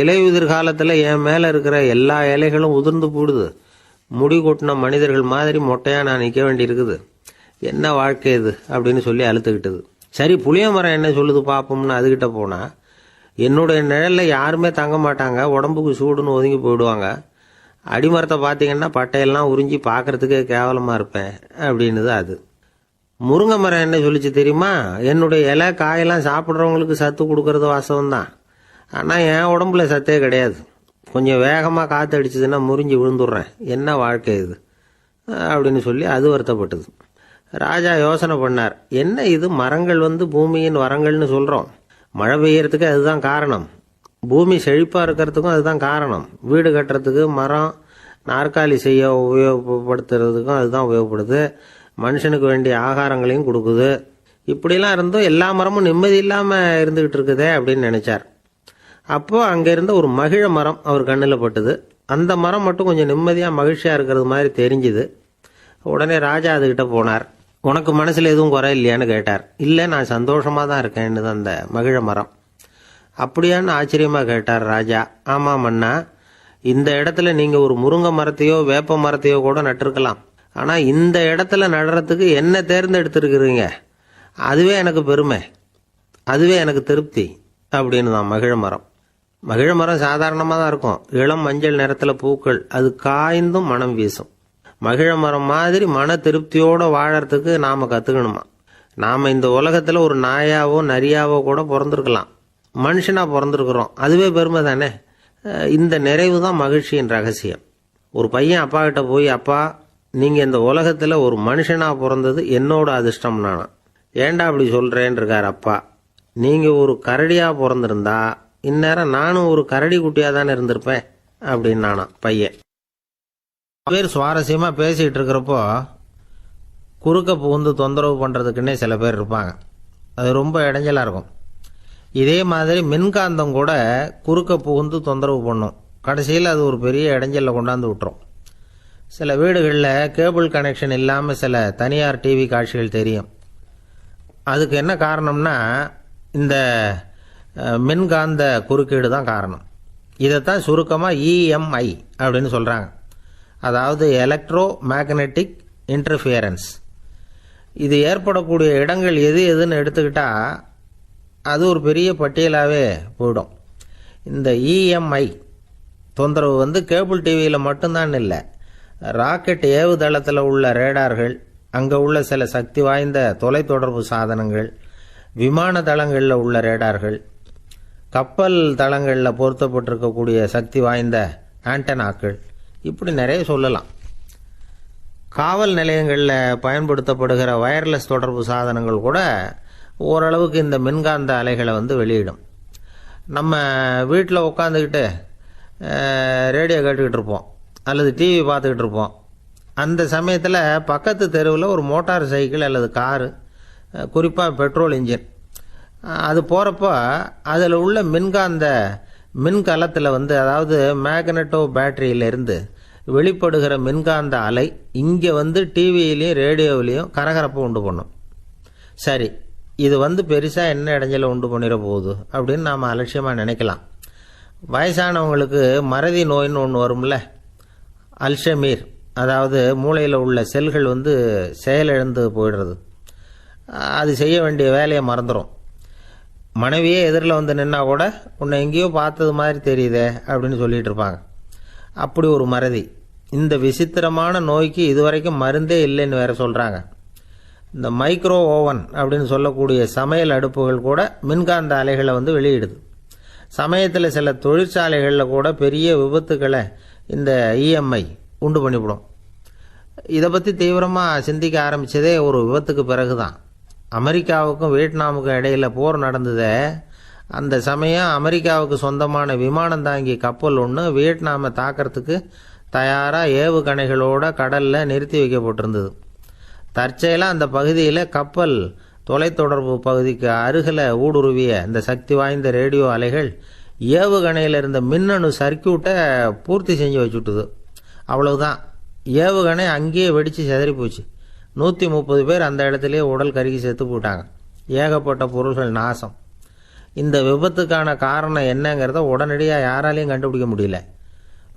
இலையுதிர் காலத்தில் என் மேலே இருக்கிற எல்லா இலைகளும் உதிர்ந்து போடுது, முடி கொட்டின மனிதர்கள் மாதிரி மொட்டையாக நான் நிற்க வேண்டி இருக்குது, என்ன வாழ்க்கை இது அப்படின்னு சொல்லி அழுத்துக்கிட்டது. சரி புளிய மரம் என்ன சொல்லுது பார்ப்போம்னு அதுகிட்ட போனால், என்னுடைய நிழலில் யாருமே தங்க மாட்டாங்க, உடம்புக்கு சூடுன்னு ஒதுங்கி போயிடுவாங்க, அடிமரத்தை பார்த்தீங்கன்னா பட்டையெல்லாம் உறிஞ்சி பார்க்கறதுக்கே கேவலமாக இருப்பேன் அப்படின்னுது அது. முருங்கை மரம் என்ன சொல்லிச்சு தெரியுமா, என்னுடைய இலை காயெல்லாம் சாப்பிட்றவங்களுக்கு சத்து கொடுக்கறது வாசவம்தான், ஆனால் என் உடம்புல சத்தே கிடையாது, கொஞ்சம் வேகமாக காற்று அடிச்சதுன்னா முறிஞ்சி விழுந்துடுறேன், என்ன வாழ்க்கை இது அப்படின்னு சொல்லி அது வருத்தப்பட்டது. ராஜா யோசனை பண்ணார், என்ன இது மரங்கள் பூமியின் வரங்கள்னு சொல்கிறோம், மழை பெய்யறதுக்கு அதுதான் காரணம், பூமி செழிப்பாக இருக்கிறதுக்கும் அதுதான் காரணம், வீடு கட்டுறதுக்கு மரம், நாற்காலி செய்ய உபயோகப்படுத்துறதுக்கும் அதுதான் உபயோகப்படுது, மனுஷனுக்கு வேண்டிய ஆகாரங்களையும் கொடுக்குது, இப்படிலாம் இருந்தும் எல்லா மரமும் நிம்மதி இல்லாமல் இருந்துகிட்டு இருக்குதே அப்படின்னு நினைச்சார். அப்போ அங்கே இருந்த ஒரு மகிழ மரம் அவர் கண்ணில் பட்டுது. அந்த மரம் மட்டும் கொஞ்சம் நிம்மதியாக மகிழ்ச்சியாக இருக்கிறது மாதிரி தெரிஞ்சுது. உடனே ராஜா அதுகிட்ட போனார். உனக்கு மனசில் எதுவும் குறை இல்லையான்னு கேட்டார். இல்லை, நான் சந்தோஷமாக தான் இருக்கேன்னு அந்த மகிழ மரம். அப்படியான்னு ஆச்சரியமாக கேட்டார் ராஜா. ஆமாம் மன்னா, இந்த இடத்துல நீங்கள் ஒரு முருங்கை மரத்தையோ வேப்ப மரத்தையோ கூட நட்டிருக்கலாம். ஆனால் இந்த இடத்துல நடுறதுக்கு என்ன தேர்ந்தெடுத்துருக்குறீங்க, அதுவே எனக்கு பெருமை, அதுவே எனக்கு திருப்தி அப்படின்னு தான் மகிழ மரம். மகிழ மரம் சாதாரணமாக தான் இருக்கும். இளம் மஞ்சள் நிறத்தில் பூக்கள், அது காய்ந்தும் மனம் வீசும். மகிழ மரம் மாதிரி மன திருப்தியோடு வாழறதுக்கு நாம் கற்றுக்கணுமா. நாம் இந்த உலகத்தில் ஒரு நாயாவோ நரியாவோ கூட பிறந்திருக்கலாம், மனுஷனாக பிறந்திருக்கிறோம், அதுவே பெருமை தானே. இந்த நிறைவு தான் மகிழ்ச்சியின் ரகசியம். ஒரு பையன் அப்பா கிட்ட போய், அப்பா நீங்கள் இந்த உலகத்தில் ஒரு மனுஷனாக பிறந்தது என்னோட அதிர்ஷ்டம் நானா. ஏண்டா அப்படி சொல்கிறேன்னு இருக்கார் அப்பா. நீங்கள் ஒரு கரடியாக பிறந்திருந்தா இந்நேரம் நானும் ஒரு கரடி குட்டியாக தானே இருந்திருப்பேன் அப்படின்னு நானா பையன். பேர் சுவாரஸ்யமாக பேசிகிட்டு இருக்கிறப்போ குறுக்க புகுந்து தொந்தரவு பண்ணுறதுக்குன்னே சில பேர் இருப்பாங்க. அது ரொம்ப இடைஞ்சலாக இருக்கும். இதே மாதிரி மின்காந்தம் கூட குறுக்க புகுந்து தொந்தரவு பண்ணும். கடைசியில் அது ஒரு பெரிய இடைஞ்சலில் கொண்டாந்து விட்டுரும். சில வீடுகளில் கேபிள் கனெக்ஷன் இல்லாமல் சில தனியார் டிவி காட்சிகள் தெரியும். அதுக்கு என்ன காரணம்னா இந்த மின்காந்த குறுக்கீடு தான் காரணம். இதைத்தான் சுருக்கமாக இஎம்ஐ அப்படின்னு சொல்கிறாங்க. அதாவது எலக்ட்ரோ மேக்னெட்டிக் இன்டர்ஃபியரன்ஸ். இது ஏற்படக்கூடிய இடங்கள் எது எதுன்னு எடுத்துக்கிட்டால் அது ஒரு பெரிய பட்டியலாகவே போயிடும். இந்த இஎம்ஐ தொந்தரவு வந்து கேபிள் டிவியில் மட்டும்தான் இல்லை, ராக்கெட் ஏவுதளத்தில் உள்ள ரேடார்கள், அங்கே உள்ள சில சக்தி வாய்ந்த தொலைத்தொடர்பு சாதனங்கள், விமான தளங்களில் உள்ள ரேடார்கள், கப்பல் தளங்களில் பொருத்தப்பட்டிருக்கக்கூடிய சக்தி வாய்ந்த ஆண்டனாக்கள், இப்படி நிறைய சொல்லலாம். காவல் நிலையங்களில் பயன்படுத்தப்படுகிற வயர்லெஸ் தொடர்பு சாதனங்கள் கூட ஓரளவுக்கு இந்த மின்காந்த அலைகளை வந்து வெளியிடும். நம்ம வீட்டில் உட்காந்துக்கிட்டு ரேடியோ கேட்டுக்கிட்டு இருப்போம் அல்லது டிவி பார்த்துக்கிட்டு இருப்போம். அந்த சமயத்தில் பக்கத்து தெருவில் ஒரு மோட்டார் சைக்கிள் அல்லது காரு, குறிப்பாக பெட்ரோல் இன்ஜின், அது போகிறப்போ அதில் உள்ள மின்கலத்தில் வந்து, அதாவது மேக்னட்டோ பேட்டரியிலிருந்து வெளிப்படுகிற மின்காந்த அலை இங்கே வந்து டிவியிலையும் ரேடியோவிலையும் கரகரப்பை உண்டு பண்ணும். சரி, இது வந்து பெருசாக என்ன இடைஞ்சலை உண்டு பண்ணிட போகுது அப்படின்னு நாம் அலட்சியமாக நினைக்கலாம். வயசானவங்களுக்கு மறதி நோயின்னு ஒன்று வரும்ல, அல்ஷமீர், அதாவது மூளையில் உள்ள செல்கள் வந்து செயலிழந்து போயிடுறது, அது செய்ய வேண்டிய வேலையை மறந்துடும். மனைவியே எதிரில் வந்து நின்னா கூட உன்னை எங்கேயோ பார்த்தது மாதிரி தெரியுதே அப்படின்னு சொல்லிட்டு இருப்பாங்க. அப்படி ஒரு மறதி. இந்த விசித்திரமான நோய்க்கு இதுவரைக்கும் மருந்தே இல்லைன்னு வேற சொல்கிறாங்க. இந்த மைக்ரோ ஓவன் அப்படின்னு சொல்லக்கூடிய சமையல் அடுப்புகள் கூட மின்காந்த அலைகளை வந்து வெளியிடுது. சமயத்தில் சில தொழிற்சாலைகளில் கூட பெரிய விபத்துக்களை இந்த இஎம்ஐ உண்டு பண்ணிவிடும். இதை பற்றி தீவிரமாக சிந்திக்க ஆரம்பித்ததே ஒரு விபத்துக்கு பிறகு தான். அமெரிக்காவுக்கும் வியட்நாமுக்கும் இடையில் போர் நடந்ததே, அந்த சமயம் அமெரிக்காவுக்கு சொந்தமான விமானம் தாங்கி கப்பல் ஒன்று வியட்நாமை தாக்கிறதுக்கு தயாராக ஏவுகணைகளோட கடலில் நிறுத்தி வைக்கப்பட்டிருந்தது. தற்செயலாக அந்த பகுதியில் கப்பல் தொலைத்தொடர்பு பகுதிக்கு அருகில் ஊடுருவிய இந்த சக்தி வாய்ந்த ரேடியோ அலைகள் ஏவுகணையில் இருந்த மின்னணு சர்க்கியூட்டை பூர்த்தி செஞ்சு வச்சுட்டுது. அவ்வளவுதான், ஏவுகணை அங்கேயே வெடித்து சிதறி போச்சு. 130 பேர் அந்த இடத்துலையே உடல் கருகி செத்து போட்டாங்க. ஏகப்பட்ட பொருள்கள் நாசம். இந்த விபத்துக்கான காரணம் என்னங்கிறத உடனடியாக யாராலையும் கண்டுபிடிக்க முடியல.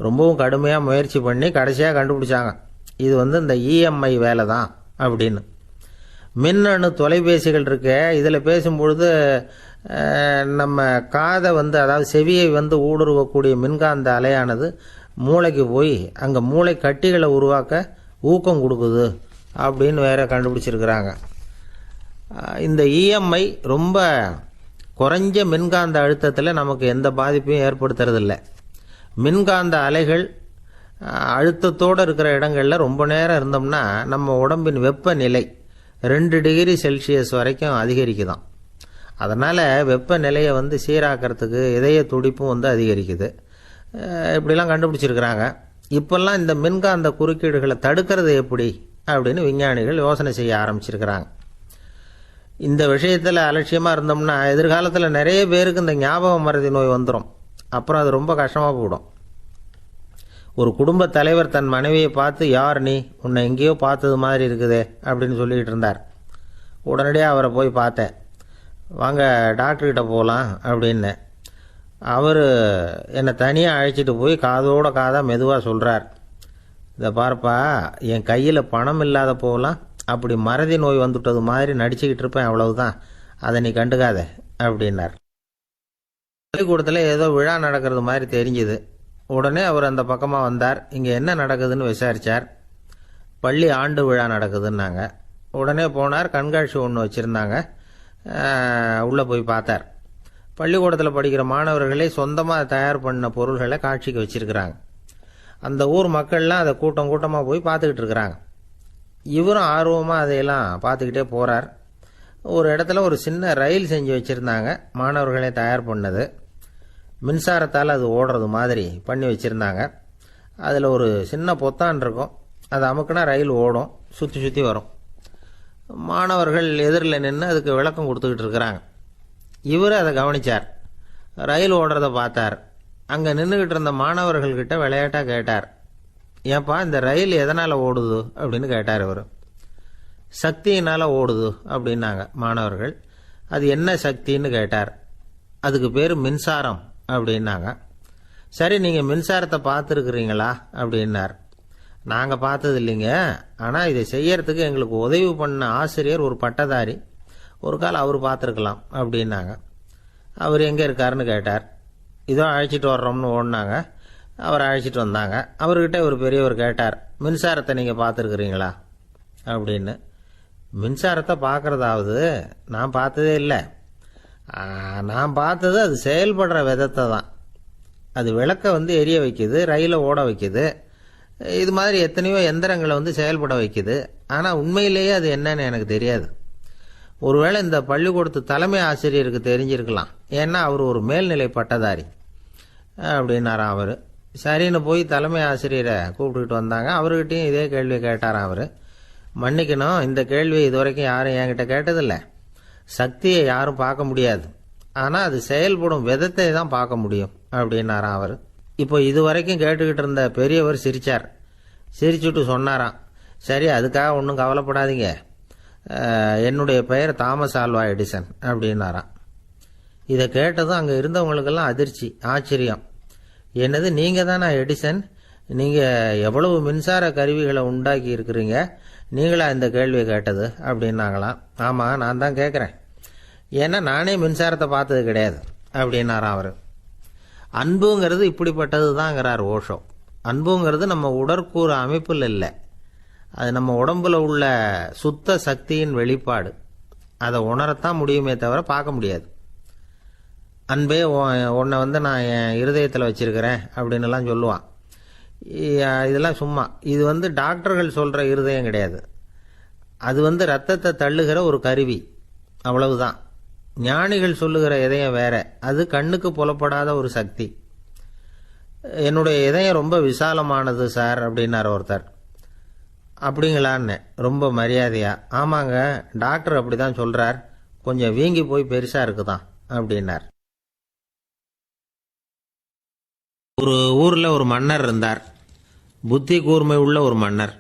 ரொம்பவும் கடுமையாக முயற்சி பண்ணி கடைசியாக கண்டுபிடிச்சாங்க, இது வந்து இந்த இஎம்ஐ வேலை தான் அப்படின்னு. மின்னணு தொலைபேசிகள் இருக்க, இதில் பேசும்பொழுது நம்ம காதை வந்து, அதாவது செவியை வந்து ஊடுருவக்கூடிய மின்காந்த அலையானது மூளைக்கு போய் அங்கே மூளை கட்டிகளை உருவாக்க ஊக்கம் கொடுக்குது அப்படின்னு வேற கண்டுபிடிச்சிருக்கிறாங்க. இந்த இஎம்ஐ ரொம்ப குறைஞ்ச மின்காந்த அழுத்தத்தில் நமக்கு எந்த பாதிப்பையும் ஏற்படுத்துறதில்லை. மின்காந்த அலைகள் அழுத்தத்தோடு இருக்கிற இடங்களில் ரொம்ப நேரம் இருந்தோம்னா நம்ம உடம்பின் வெப்பநிலை 2 டிகிரி செல்சியஸ் வரைக்கும் அதிகரிக்குதாம். அதனால் வெப்பநிலையை வந்து சீராக்கிறதுக்கு இதய துடிப்பும் வந்து அதிகரிக்குது. இப்படிலாம் கண்டுபிடிச்சிருக்கிறாங்க. இப்போல்லாம் இந்த மின்காந்த குறுக்கீடுகளை தடுக்கிறது எப்படி அப்படின்னு விஞ்ஞானிகள் யோசனை செய்ய ஆரம்பிச்சிருக்கிறாங்க. இந்த விஷயத்தில் அலட்சியமாக இருந்தோம்னா எதிர்காலத்தில் நிறைய பேருக்கு இந்த ஞாபக மறதி நோய் வந்துடும். அப்புறம் அது ரொம்ப கஷ்டமாக போயிடும். ஒரு குடும்ப தலைவர் தன் மனைவியை பார்த்து, யார் நீ, உன்னை எங்கேயோ பார்த்தது மாதிரி இருக்குதே அப்படின்னு சொல்லிக்கிட்டு இருந்தார். உடனடியாக அவரை போய் பார்த்தேன். வாங்க டாக்டர்கிட்ட போகலாம் அப்படின்னு. அவர் என்னை தனியாக அழைச்சிட்டு போய் காதோட காதாக மெதுவாக சொல்கிறார், இதை பார்ப்பா, என் கையில் பணம் இல்லாத போகலாம், அப்படி மறதி நோய் வந்துட்டது மாதிரி நடிச்சுக்கிட்டு இருப்பேன், அவ்வளவுதான், அதை நீ கண்டுக்காத அப்படின்னார். பள்ளிக்கூடத்தில் ஏதோ விழா நடக்கிறது மாதிரி தெரிஞ்சுது. உடனே அவர் அந்த பக்கமாக வந்தார். இங்கே என்ன நடக்குதுன்னு விசாரித்தார். பள்ளி ஆண்டு விழா நடக்குதுன்னாங்க. உடனே போனார். கண்காட்சி ஒன்று வச்சுருந்தாங்க. உள்ளே போய் பார்த்தார். பள்ளிக்கூடத்தில் படிக்கிற மாணவர்களே சொந்தமாக தயார் பண்ண பொருள்களை காட்சிக்கு வச்சுருக்கிறாங்க. அந்த ஊர் மக்கள்லாம் அதை கூட்டம் கூட்டமாக போய் பார்த்துக்கிட்டு இருக்கிறாங்க. இவரும் ஆர்வமாக அதையெல்லாம் பார்த்துக்கிட்டே போகிறார். ஒரு இடத்துல ஒரு சின்ன ரயில் செஞ்சு வச்சுருந்தாங்க, மாணவர்களே தயார் பண்ணது. மின்சாரத்தால் அது ஓடுறது மாதிரி பண்ணி வச்சுருந்தாங்க. அதில் ஒரு சின்ன பொத்தான் இருக்கும், அதை அமுக்குனா ரயில் ஓடும், சுற்றி சுற்றி வரும். மாணவர்கள் எதிரில் நின்று அதுக்கு விளக்கம் கொடுத்துக்கிட்டு இருக்கிறாங்க. இவர் அதை கவனித்தார். ரயில் ஓடுறத பார்த்தார். அங்கே நின்றுக்கிட்டு இருந்த மாணவர்கள்கிட்ட விளையாட்டாக கேட்டார், ஏன்பா இந்த ரயில் எதனால் ஓடுது அப்படின்னு கேட்டார். இவர் சக்தியினால் ஓடுது அப்படின்னாங்க மாணவர்கள். அது என்ன சக்தின்னு கேட்டார். அதுக்கு பேர் மின்சாரம் அப்படின்னாங்க. சரி, நீங்கள் மின்சாரத்தை பார்த்துருக்குறீங்களா அப்படின்னார். நாங்கள் பார்த்தது இல்லைங்க, ஆனால் இதை செய்யறதுக்கு எங்களுக்கு உதவி பண்ண ஆசிரியர் ஒரு பட்டதாரி, ஒரு கால் அவர் பார்த்துருக்கலாம் அப்படின்னாங்க. அவர் எங்கே இருக்காருன்னு கேட்டார். இதோ அழைச்சிட்டு வர்றோம்னு ஓடினாங்க. அவரை அழைச்சிட்டு வந்தாங்க. அவர்கிட்ட ஒரு பெரியவர் கேட்டார், மின்சாரத்தை நீங்கள் பார்த்துருக்குறீங்களா அப்படின்னு. மின்சாரத்தை பார்க்குறதாவது நான் பார்த்ததே இல்லை. நான் பார்த்தது அது செயல்படுற விதத்தை தான். அது விளக்கை எரிய வைக்குது, ரயிலை ஓட வைக்குது, இது மாதிரி எத்தனையோ எந்திரங்களை செயல்பட வைக்குது. ஆனால் உண்மையிலேயே அது என்னன்னு எனக்கு தெரியாது. ஒருவேளை இந்த பள்ளிக்கூடத்து தலைமை ஆசிரியருக்கு தெரிஞ்சிருக்கலாம், ஏன்னா அவர் ஒரு மேல்நிலை பட்டதாரி அப்படின்னாராம் அவர். சரின்னு போய் தலைமை ஆசிரியரை கூப்பிட்டுக்கிட்டு வந்தாங்க. அவர்கிட்டையும் இதே கேள்வியை கேட்டாராம் அவர். மன்னிக்கணும், இந்த கேள்வியை இதுவரைக்கும் யாரும் என்கிட்ட கேட்டதில்லை. சக்தியை யாரும் பார்க்க முடியாது, ஆனால் அது செயல்படும் விதத்தை தான் பார்க்க முடியும் அப்படின்னாராம் அவர். இப்போ இதுவரைக்கும் கேட்டுக்கிட்டு இருந்த பெரியவர் சிரித்தார். சிரிச்சுட்டு சொன்னாராம், சரி, அதுக்காக ஒன்றும் கவலைப்படாதீங்க, என்னுடைய பெயர் தாமஸ் ஆல்வா எடிசன் அப்படின்னாராம். இதை கேட்டதும் அங்கே இருந்தவங்களுக்கெல்லாம் அதிர்ச்சி, ஆச்சரியம். என்னது, நீங்கள் தானே எடிசன்? நீங்கள் எவ்வளவு மின்சார கருவிகளை உண்டாக்கி இருக்கிறீங்க, நீங்களா இந்த கேள்வியை கேட்டது அப்படின்னாங்களாம். ஆமாம், நான் தான் கேட்குறேன், ஏன்னா நானே மின்சாரத்தை பார்த்தது கிடையாது அப்படின்னாராம் அவர். அன்புங்கிறது இப்படிப்பட்டது தாங்கிறார் ஓஷோ. அன்புங்கிறது நம்ம உடற்கூறு அமைப்பில் இல்லை, அது நம்ம உடம்புல உள்ள சுத்த சக்தியின் வெளிப்பாடு. அதை உணரத்தான் முடியுமே தவிர பார்க்க முடியாது. அன்பே உன்னை நான் என் இருதயத்தில் வச்சிருக்கிறேன் அப்படின்னுலாம் சொல்லுவான். இதெல்லாம் சும்மா. இது டாக்டர்கள் சொல்கிற இருதயம் கிடையாது. அது ரத்தத்தை தள்ளுகிற ஒரு கருவி, அவ்வளவுதான். ஞானிகள் சொல்லுகிற இதயம் வேற, அது கண்ணுக்கு புலப்படாத ஒரு சக்தி. என்னுடைய இதயம் ரொம்ப விசாலமானது சார் அப்படின்னார் ஒருத்தர். அப்படிங்களான்னு ரொம்ப மரியாதையா, ஆமாங்க, டாக்டர் அப்படி தான் சொல்கிறார், கொஞ்சம் வீங்கி போய் பெருசாக இருக்குதான் அப்படின்னார். ஒரு ஊரில் ஒரு மன்னர் இருந்தார். புத்தி கூர்மை உள்ள ஒரு மன்னர்.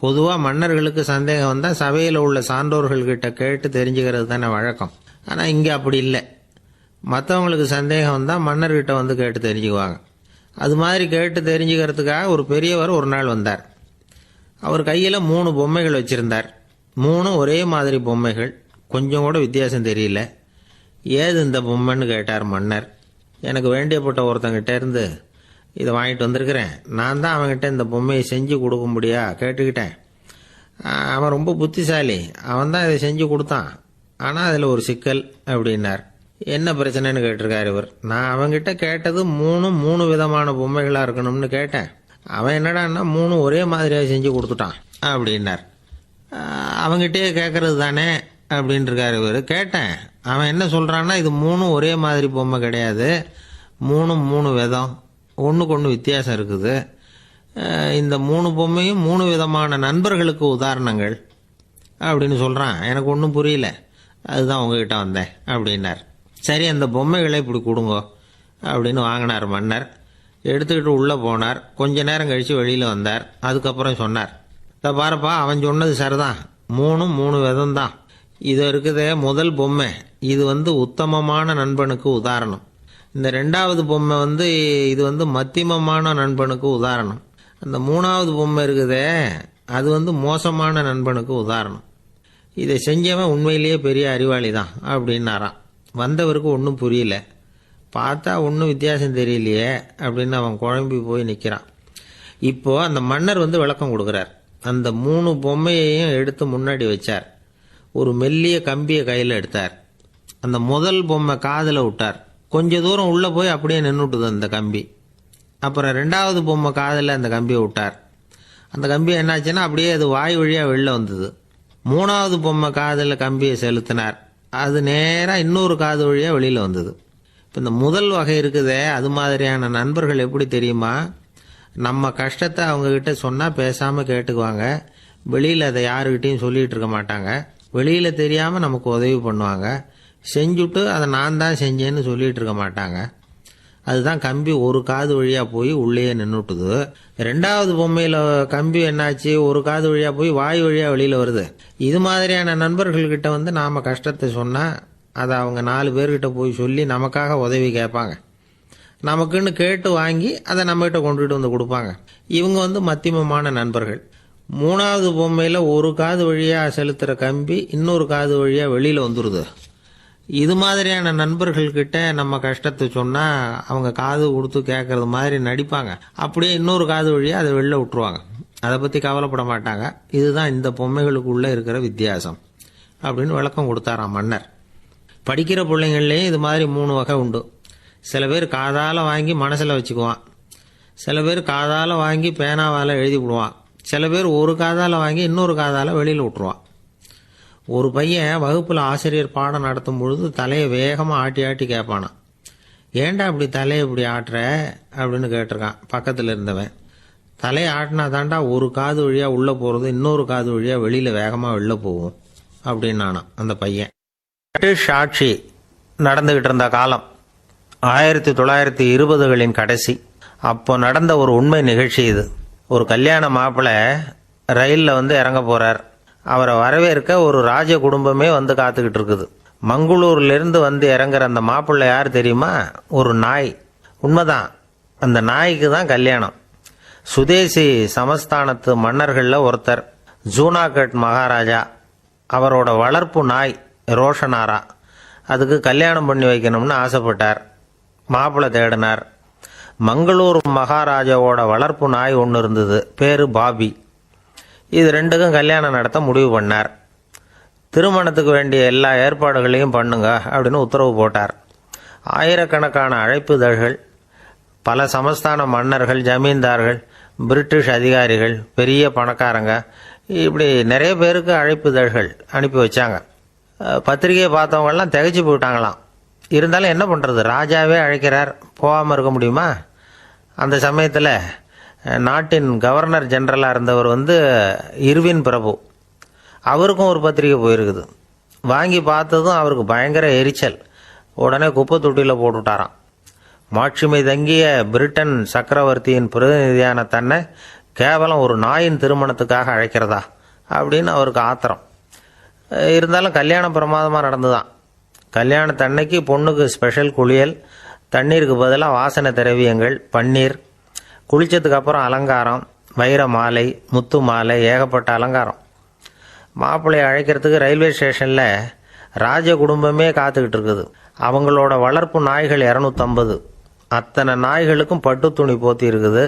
பொதுவாக மன்னர்களுக்கு சந்தேகம் வந்தால் சபையில் உள்ள சான்றோர்கள்கிட்ட கேட்டு தெரிஞ்சுக்கிறது தானே வழக்கம். ஆனால் இங்கே அப்படி இல்லை. மற்றவங்களுக்கு சந்தேகம் வந்தால் மன்னர்கிட்ட கேட்டு தெரிஞ்சுக்குவாங்க. அது மாதிரி கேட்டு தெரிஞ்சுக்கிறதுக்காக ஒரு பெரியவர் ஒரு நாள் வந்தார். அவர் கையில் 3 பொம்மைகள் வச்சுருந்தார். 3 ஒரே மாதிரி பொம்மைகள், கொஞ்சம் கூட வித்தியாசம் தெரியல. ஏது இந்த பொம்மைன்னு கேட்டார் மன்னர். எனக்கு வேண்டியப்பட்ட ஒருத்தங்கிட்ட இருந்து இதை வாங்கிட்டு வந்திருக்கிறேன். நான் தான் அவன்கிட்ட இந்த பொம்மையை செஞ்சு கொடுக்க முடியா கேட்டுக்கிட்டேன். அவன் ரொம்ப புத்திசாலி, அவன் தான் இதை செஞ்சு கொடுத்தான். ஆனால் அதில் ஒரு சிக்கல் அப்படின்னார். என்ன பிரச்சனைன்னு கேட்டிருக்கார் இவர். நான் அவன்கிட்ட கேட்டது 3 விதமான பொம்மைகளாக இருக்கணும்னு கேட்டேன். அவன் என்னடான்னா 3 ஒரே மாதிரியாக செஞ்சு கொடுத்துட்டான் அப்படின்னார். அவங்ககிட்டயே கேட்கறது தானே அப்படின்ட்டுருக்கார் இவர். கேட்டேன், அவன் என்ன சொல்கிறான்னா, இது 3 ஒரே மாதிரி பொம்மை கிடையாது, 3 விதம், ஒன்றுக்கு ஒன்று வித்தியாசம் இருக்குது. இந்த 3 பொம்மையும் 3 விதமான நண்பர்களுக்கு உதாரணங்கள் அப்படின்னு சொல்கிறான். எனக்கு ஒன்றும் புரியல, அதுதான் உங்ககிட்ட வந்தேன் அப்படின்னார். சரி, அந்த பொம்மைகளை இப்படி கொடுங்கோ அப்படின்னு வாங்கினார் மன்னர். எடுத்துக்கிட்டு உள்ளே போனார். கொஞ்ச நேரம் கழித்து வெளியில் வந்தார். அதுக்கப்புறம் சொன்னார், இதை பாருப்பா, அவன் சொன்னது சரிதான், 3 விதம் தான். இது இருக்குதே முதல் பொம்மை, இது உத்தமமான நண்பனுக்கு உதாரணம். இந்த 2வது பொம்மை இது மத்தியமமான நண்பனுக்கு உதாரணம். அந்த 3வது பொம்மை இருக்குதே அது மோசமான நண்பனுக்கு உதாரணம். இதை செஞ்சவன் உண்மையிலேயே பெரிய அறிவாளி தான் அப்படின்னாராம். வந்தவருக்கு ஒன்றும் புரியல. பார்த்தா ஒன்றும் வித்தியாசம் தெரியலையே அப்படின்னு அவன் குழம்பி போய் நிற்கிறான். இப்போது அந்த மன்னர் விளக்கம் கொடுக்குறார். அந்த 3 பொம்மையையும் எடுத்து முன்னாடி வச்சார். ஒரு மெல்லிய கம்பியை கையில் எடுத்தார். அந்த முதல் பொம்மை காதில் விட்டார். கொஞ்ச தூரம் உள்ளே போய் அப்படியே நின்றுட்டுது அந்த கம்பி. அப்புறம் 2வது பொம்மை காதில் அந்த கம்பியை விட்டார். அந்த கம்பி என்னாச்சுன்னா அப்படியே அது வாய் வழியாக வெளில வந்தது. 3வது பொம்மை காதில் கம்பியை செலுத்தினார். அது நேராக இன்னொரு காது வழியாக வெளியில் வந்தது. இப்போ இந்த முதல் வகை இருக்குதே, அது மாதிரியான நண்பர்கள் எப்படி தெரியுமா? நம்ம கஷ்டத்தை அவங்கக்கிட்ட சொன்னால் பேசாமல் கேட்டுக்குவாங்க. வெளியில் அதை யாருக்கிட்டையும் சொல்லிகிட்டு இருக்க மாட்டாங்க. வெளியில் தெரியாமல் நமக்கு உதவி பண்ணுவாங்க. செஞ்சுட்டு அதை நான் தான் செஞ்சேன்னு சொல்லிகிட்டு இருக்க மாட்டாங்க. அதுதான் கம்பி ஒரு காது வழியாக போய் உள்ளேயே நின்றுட்டுது. 2வது பொம்மையில் கம்பி என்னாச்சு, ஒரு காது வழியாக போய் வாய் வழியாக வெளியில் வருது. இது மாதிரியான நண்பர்கள்கிட்ட நாம் கஷ்டத்தை சொன்னால் அதை அவங்க 4 பேர்கிட்ட போய் சொல்லி நமக்காக உதவி கேட்பாங்க. நமக்குன்னு கேட்டு வாங்கி அதை நம்மகிட்ட கொண்டுகிட்டு கொடுப்பாங்க. இவங்க மத்தியமமான நண்பர்கள். 3வது பொம்மையில் ஒரு காது வழியாக செலுத்துகிற கம்பி இன்னொரு காது வழியாக வெளியில் வந்துடுது. இது மாதிரியான நண்பர்கள்கிட்ட நம்ம கஷ்டத்தை சொன்னால் அவங்க காது கொடுத்து கேட்கறது மாதிரி நடிப்பாங்க. அப்படியே இன்னொரு காது வழியாக அதை வெளில விட்டுருவாங்க. அதை பற்றி கவலைப்பட மாட்டாங்க. இதுதான் இந்த பொம்மைகளுக்குள்ளே இருக்கிற வித்தியாசம் அப்படின்னு விளக்கம் கொடுத்தாராம் மன்னர். படிக்கிற பிள்ளைங்கள்லேயும் இது மாதிரி 3 வகை உண்டு. சில பேர் காதால் வாங்கி மனசில் வச்சுக்குவான். சில பேர் காதால் வாங்கி பேனாவால் எழுதி விடுவான். சில பேர் ஒரு காதால் வாங்கி இன்னொரு காதால் வெளியில் விட்டுருவான். ஒரு பையன் வகுப்பில் ஆசிரியர் பாடம் நடத்தும் பொழுது தலையை வேகமாக ஆட்டி ஆட்டி கேட்பானான். ஏன்டா இப்படி தலையை இப்படி ஆட்டுற அப்படின்னு கேட்டிருக்கான் பக்கத்தில் இருந்தவன். தலையை ஆட்டினா தாண்டா ஒரு காது வழியாக உள்ளே போகிறது, இன்னொரு காது வழியாக வெளியில் வேகமாக வெளில போகும் அப்படின்னானான் அந்த பையன். பிரிட்டிஷ் ஆட்சி நடந்துக்கிட்டு இருந்த காலம் 1920களின் கடைசி. அப்போ நடந்த ஒரு உண்மை நிகழ்ச்சி இது. ஒரு கல்யாண மாப்பிள்ளை ரயிலில் இறங்க போகிறார். அவரை வரவேற்க ஒரு ராஜ குடும்பமே காத்துக்கிட்டு இருக்குது. மங்களூர்லேருந்து இறங்குற அந்த மாப்பிள்ளை யார் தெரியுமா? ஒரு நாய். உண்மைதான், அந்த நாய்க்கு தான் கல்யாணம். சுதேசி சமஸ்தானத்து மன்னர்களில் ஒருத்தர் ஜூனாகட் மகாராஜா. அவரோட வளர்ப்பு நாய் ரோஷனாரா. அதுக்கு கல்யாணம் பண்ணி வைக்கணும்னு ஆசைப்பட்டார். மாப்பிள்ளை தேடினார். மங்களூர் மகாராஜாவோட வளர்ப்பு நாய் ஒன்று இருந்தது, பேரு பாபி. இது 2க்கும் கல்யாணம் நடத்த முடிவு பண்ணார். திருமணத்துக்கு வேண்டிய எல்லா ஏற்பாடுகளையும் பண்ணுங்க அப்படின்னு உத்தரவு போட்டார். ஆயிரக்கணக்கான அழைப்புதழ்கள், பல சமஸ்தான மன்னர்கள், ஜமீன்தார்கள், பிரிட்டிஷ் அதிகாரிகள், பெரிய பணக்காரங்க, இப்படி நிறைய பேருக்கு அழைப்புதழ்கள் அனுப்பி வச்சாங்க. பத்திரிகையை பார்த்தவங்கெல்லாம் திகைச்சு போயிட்டாங்களாம். இருந்தாலும் என்ன பண்ணுறது, ராஜாவே அழைக்கிறார், போகாமல் இருக்க முடியுமா? அந்த சமயத்தில் நாட்டின் கவர்னர் ஜெனரலாக இருந்தவர் இர்வின் பிரபு. அவருக்கும் ஒரு பத்திரிகை போயிருக்குது. வாங்கி பார்த்ததும் அவருக்கு பயங்கர எரிச்சல். உடனே குப்பை தொட்டியில் போட்டுவிட்டாராம். மாட்சிமை தங்கிய பிரிட்டன் சக்கரவர்த்தியின் பிரதிநிதியான தன்னை கேவலம் ஒரு நாயின் திருமணத்துக்காக அழைக்கிறதா அப்படின்னு அவருக்கு ஆத்திரம். இருந்தாலும் கல்யாணம் பிரமாதமாக நடந்துதான். கல்யாணத்தன்னைக்கு பொண்ணுக்கு ஸ்பெஷல் குளியல், தண்ணீருக்கு பதிலாக வாசனை திரவியங்கள், பன்னீர், குளித்ததுக்கு அப்புறம் அலங்காரம், வைர மாலை, முத்து மாலை, ஏகப்பட்ட அலங்காரம். மாப்பிள்ளையை அழைக்கிறதுக்கு ரயில்வே ஸ்டேஷனில் ராஜ குடும்பமே காத்துக்கிட்டு இருக்குது. அவங்களோட வளர்ப்பு நாய்கள் 250. அத்தனை நாய்களுக்கும் பட்டு துணி போத்தி இருக்குது.